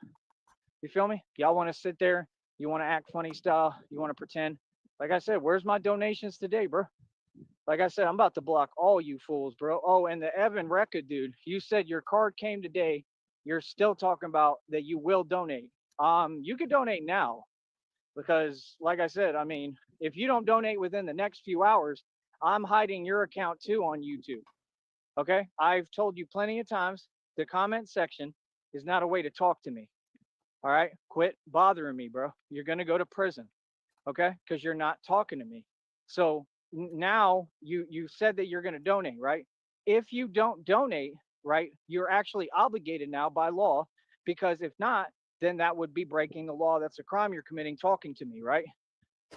You feel me? Y'all want to sit there? You want to act funny style? You want to pretend? Like I said, where's my donations today, bro? Like I said, I'm about to block all you fools, bro. Oh, and the Evan Recca dude, you said your card came today. You're still talking about that you will donate. You could donate now because, like I said, I mean, if you don't donate within the next few hours, I'm hiding your account too on YouTube. Okay? I've told you plenty of times the comment section is not a way to talk to me. All right? Quit bothering me, bro. You're going to go to prison. Okay? Because you're not talking to me. So now you said that you're going to donate, right? If you don't donate, right, you're actually obligated now by law, because if not, then that would be breaking the law. That's a crime you're committing, talking to me, right?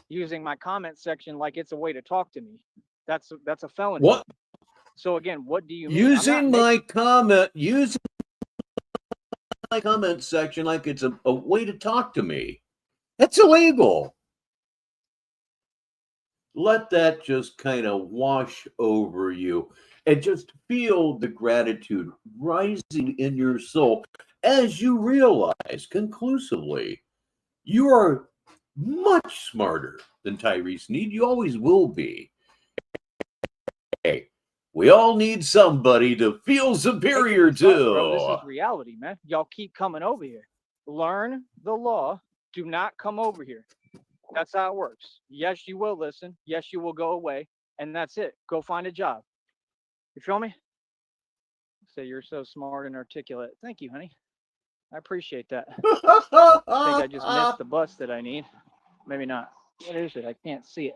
Using my comment section like it's a way to talk to me. That's a felony. What? So again, what do you mean? Using my comment section like it's a way to talk to me. That's illegal. Let that just kind of wash over you and just feel the gratitude rising in your soul as you realize conclusively you are much smarter than Tyree Sneed. You always will be. Hey, we all need somebody to feel superior to. Bro, this is reality, man. Y'all keep coming over here. Learn the law. Do not come over here. That's how it works. Yes, you will listen. Yes, you will go away. And that's it. Go find a job. You feel me? Say you're so smart and articulate. Thank you, honey. I appreciate that. I think I just missed the bus that I need. Maybe not. What is it? I can't see it.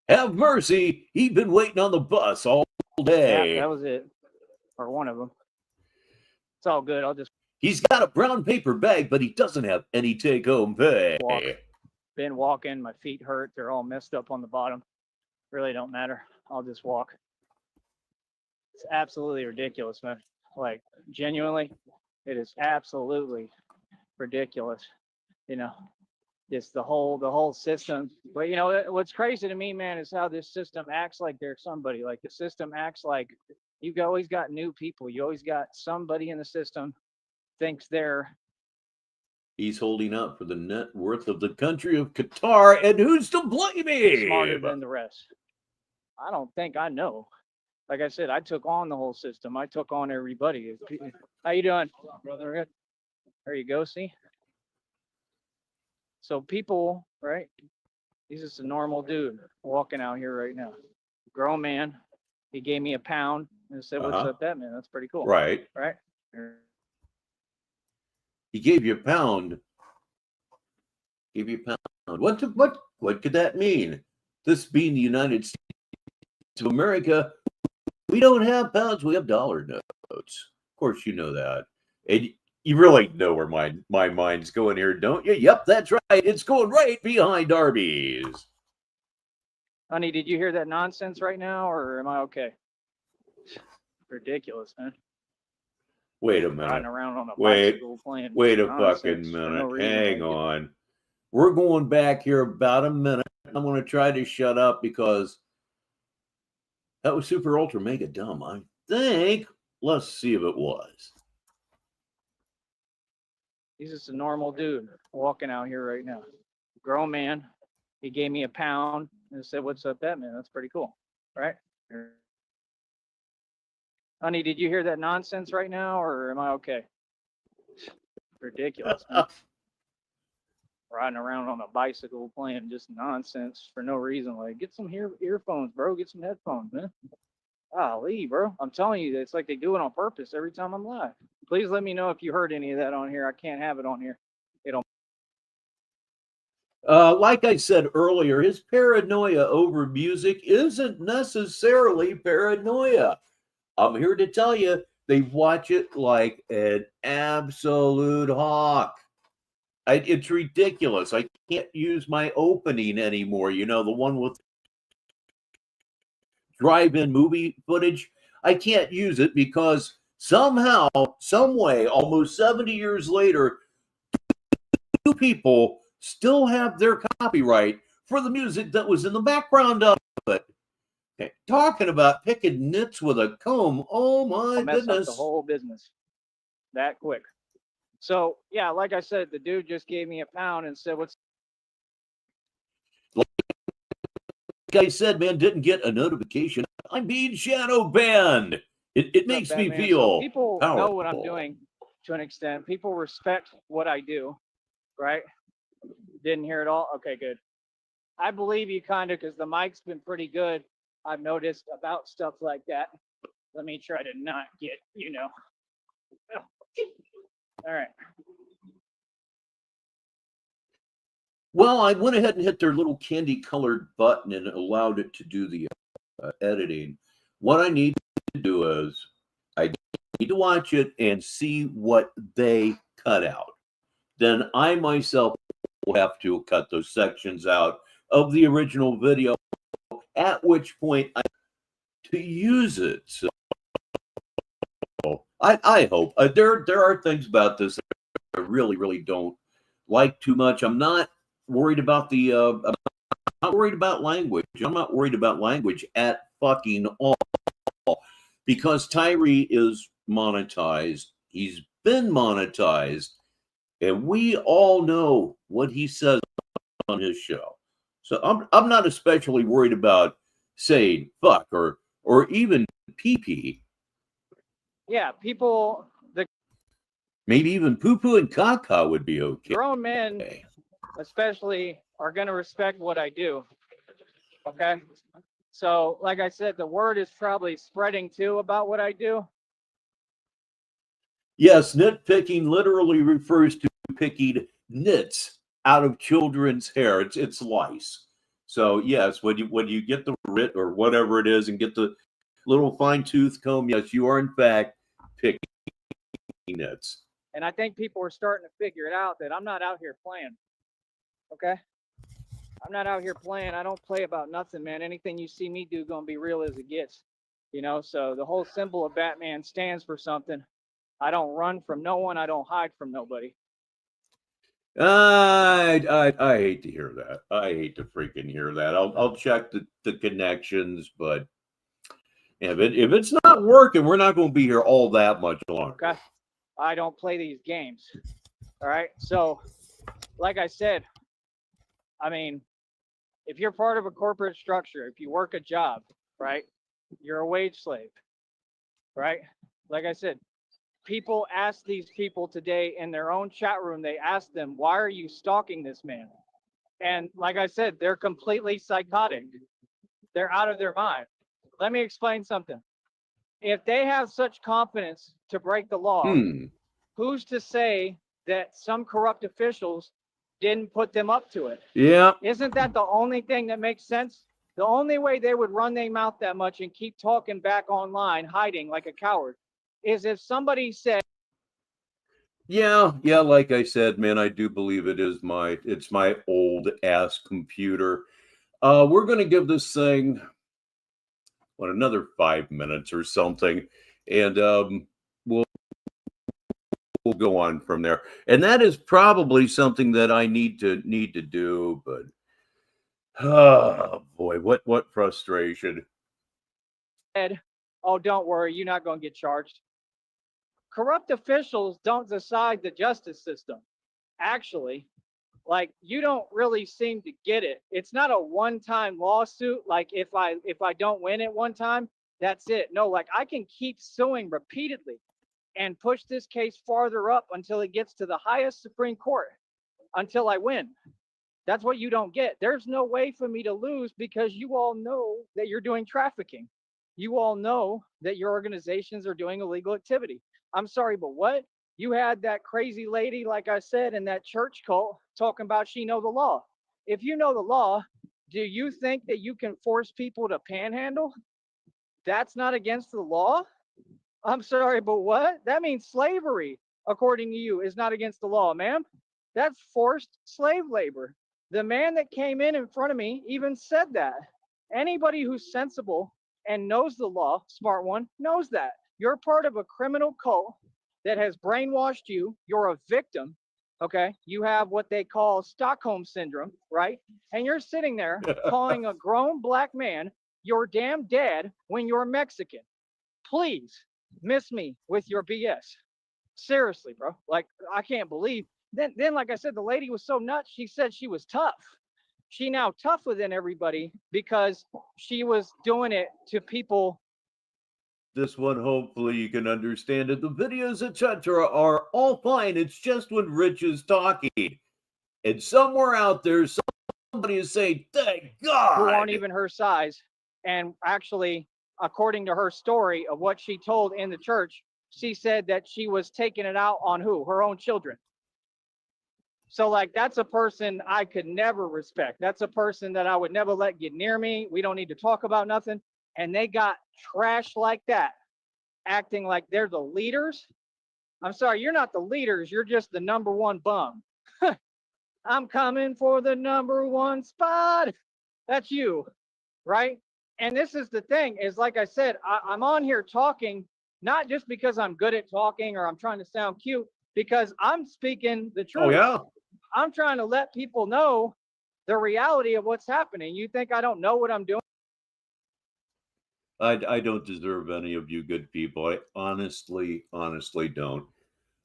Have mercy. He'd been waiting on the bus all day. Yeah, that was it. Or one of them. It's all good. I'll just. He's got a brown paper bag, but he doesn't have any take-home pay. Been walking. My feet hurt. They're all messed up on the bottom. Really don't matter. I'll just walk. It's absolutely ridiculous, man. Like, genuinely, it is absolutely ridiculous. You know, just the whole system. But you know what's crazy to me, man, is how this system acts like they're somebody. Like the system acts like you've always got new people. You always got somebody in the system thinks they're. He's holding out for the net worth of the country of Qatar, and who's to blame him? Smarter than the rest. I don't think I know. Like I said, I took on the whole system. I took on everybody. How you doing, brother? There you go. See. So people, right? He's just a normal dude walking out here right now. Grown man. He gave me £1 and said, "What's up, that man? That's pretty cool." Right. Right. He gave you £1. Gave you £1. What could that mean? This being the United States of America, we don't have pounds. We have dollar notes. Of course, you know that. And you really know where my mind's going here, don't you? Yep, that's right. It's going right behind Arby's. Honey, did you hear that nonsense right now, or am I okay? Ridiculous, man. Wait a minute. Riding around on a bicycle playing wait a fucking minute. No reason. Hang on. We're going back here about a minute. I'm going to try to shut up because that was super ultra mega dumb. I think. Let's see if it was. He's just a normal dude walking out here right now. Grown man. He gave me £1 and said, "What's up, that man? That's pretty cool." Right? Honey, did you hear that nonsense right now, or am I okay? Ridiculous, man. riding around on a bicycle playing just nonsense for no reason. Like, get some earphones, bro. Get some headphones, man. Golly, bro. I'm telling you, it's like they do it on purpose every time I'm live. Please let me know if you heard any of that on here. I can't have it on here. It'll. Like I said earlier, his paranoia over music isn't necessarily paranoia. I'm here to tell you, they watch it like an absolute hawk. It's ridiculous. I can't use my opening anymore. You know, the one with drive-in movie footage. I can't use it because somehow, some way, almost 70 years later, two people still have their copyright for the music that was in the background of it. Okay. Talking about picking nits with a comb. Oh my mess goodness. up the whole business that quick. So yeah, like I said, the dude just gave me £1 and said, "What's?" Like I said, man, didn't get a notification. I'm being shadow banned. It makes me feel so people powerful. know what I'm doing to an extent. People respect what I do, right? Didn't hear it all? Okay, good. I believe you kind of, because the mic's been pretty good. I've noticed about stuff like that. Let me try to not get, All right. Well, I went ahead and hit their little candy-colored button and allowed it to do the editing. What I need to do is I need to watch it and see what they cut out. Then I myself will have to cut those sections out of the original video, at which point I to use it. So I hope there are things about this that I really don't like too much. I'm not worried about the I'm not worried about language. I'm not worried about language at fucking all, because Tyree is monetized. He's been monetized, and we all know what he says on his show. So I'm not especially worried about saying fuck or even pee-pee. Yeah, people, Maybe even poo-poo and caca would be okay. grown men especially are going to respect what I do. Okay. So, like I said, the word is probably spreading too about what I do. Yes, nitpicking literally refers to picking nits out of children's hair. It's lice. So yes, when you get the rit or whatever it is and get the little fine tooth comb, yes, you are in fact picking nits. And I think people are starting to figure it out that I'm not out here playing. Okay. I'm not out here playing. I don't play about nothing, man. Anything you see me do gonna be real as it gets. So the whole symbol of Batman stands for something. I don't run from no one. I don't hide from nobody. I hate to hear that. I hate to freaking hear that. I'll check the connections, but if it's not working, we're not going to be here all that much longer. Okay. I don't play these games. All right. So, like I said, I mean, if you're part of a corporate structure, if you work a job, right, you're a wage slave, right? Like I said, people ask these people today in their own chat room, they ask them, why are you stalking this man? And like I said, they're completely psychotic. They're out of their mind. Let me explain something. If they have such confidence to break the law, who's to say that some corrupt officials didn't put them up to it? Yeah. Isn't that the only thing that makes sense? The only way they would run their mouth that much and keep talking back online, hiding like a coward, is if somebody said, yeah, like I said, man, I do believe it's my old ass computer. We're gonna give this thing another 5 minutes or something, and we'll go on from there. And that is probably something that I need to do, but oh boy, what frustration. oh, don't worry, you're not going to get charged. Corrupt officials don't decide the justice system. Actually, like, you don't really seem to get it. It's not a one-time lawsuit. Like, if I don't win it one time, that's it. No, like, I can keep suing repeatedly and push this case farther up until it gets to the highest Supreme Court. until I win. That's what you don't get. There's no way for me to lose because you all know that you're doing trafficking. You all know that your organizations are doing illegal activity. I'm sorry, but what? You had that crazy lady, like I said, in that church cult talking about she know the law. If you know the law, do you think that you can force people to panhandle? That's not against the law? I'm sorry, but what? That means slavery, according to you, is not against the law, ma'am. That's forced slave labor. The man that came in front of me even said that. Anybody who's sensible and knows the law, smart one, knows that. You're part of a criminal cult that has brainwashed you. You're a victim. Okay. You have what they call Stockholm syndrome, right? And you're sitting there calling a grown black man your damn dad when you're Mexican. Please miss me with your BS. Seriously, bro. Like, I can't believe. Then, like I said, the lady was so nuts. She said she was tough. She now tougher than everybody because she was doing it to people. This one, hopefully you can understand it. The videos, etc., are all fine. It's just when Rich is talking, and somewhere out there, somebody is saying, "Thank God," who aren't even her size. And actually, according to her story of what she told in the church, she said that she was taking it out on who? Her own children. So, like, that's a person I could never respect. That's a person that I would never let get near me. We don't need to talk about nothing. And they got trash like that, acting like they're the leaders. I'm sorry, you're not the leaders. You're just the number one bum. I'm coming for the number one spot. That's you, right? And this is the thing is, like I said, I'm on here talking, not just because I'm good at talking or I'm trying to sound cute, because I'm speaking the truth. Oh, yeah. I'm trying to let people know the reality of what's happening. You think I don't know what I'm doing? I don't deserve any of you good people. I honestly don't.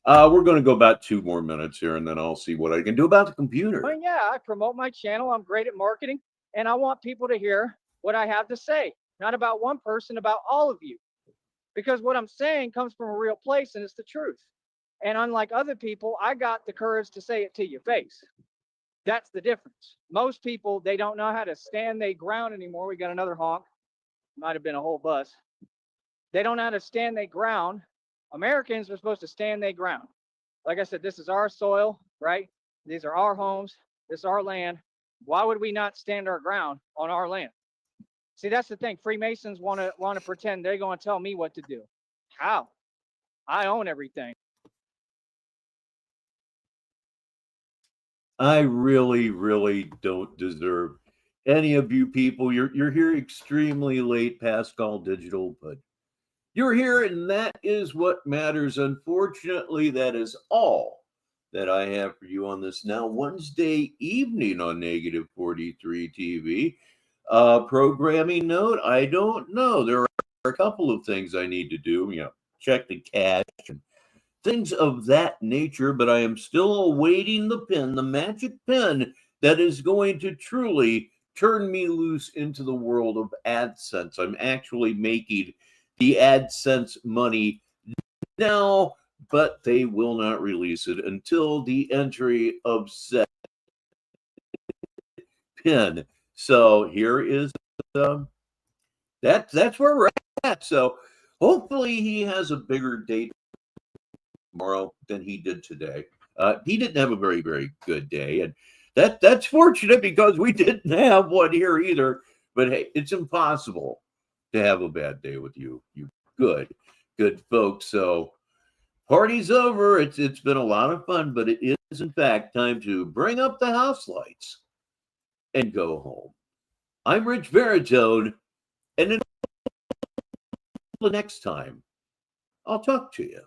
We're going to go about 2 more minutes here, and then I'll see what I can do about the computer. Well, yeah, I promote my channel. I'm great at marketing, and I want people to hear what I have to say, not about one person, about all of you. Because what I'm saying comes from a real place, and it's the truth. And unlike other people, I got the courage to say it to your face. That's the difference. Most people, they don't know how to stand their ground anymore. We got another honk. Might have been a whole bus. They don't know how to stand their ground. Americans are supposed to stand their ground. Like I said, this is our soil, right? These are our homes. This is our land. Why would we not stand our ground on our land? See, that's the thing. Freemasons want to pretend they're going to tell me what to do. How? I own everything. I really don't deserve any of you people. You're here extremely late, Pascal Digital, but you're here, and that is what matters. Unfortunately, that is all that I have for you on this now Wednesday evening on Negative 43 TV. Programming note, I don't know. There are a couple of things I need to do, check the cache and things of that nature, but I am still awaiting the pin, the magic pin that is going to truly turn me loose into the world of AdSense. I'm actually making the AdSense money now, but they will not release it until the entry of said pin. So here is that's where we're at. So hopefully he has a bigger date tomorrow than he did today. He didn't have a very good day, and that's fortunate because we didn't have one here either. But hey, it's impossible to have a bad day with you good folks. So party's over. It's been a lot of fun, but it is in fact time to bring up the house lights and go home. I'm Richbartone, and until the next time, I'll talk to you.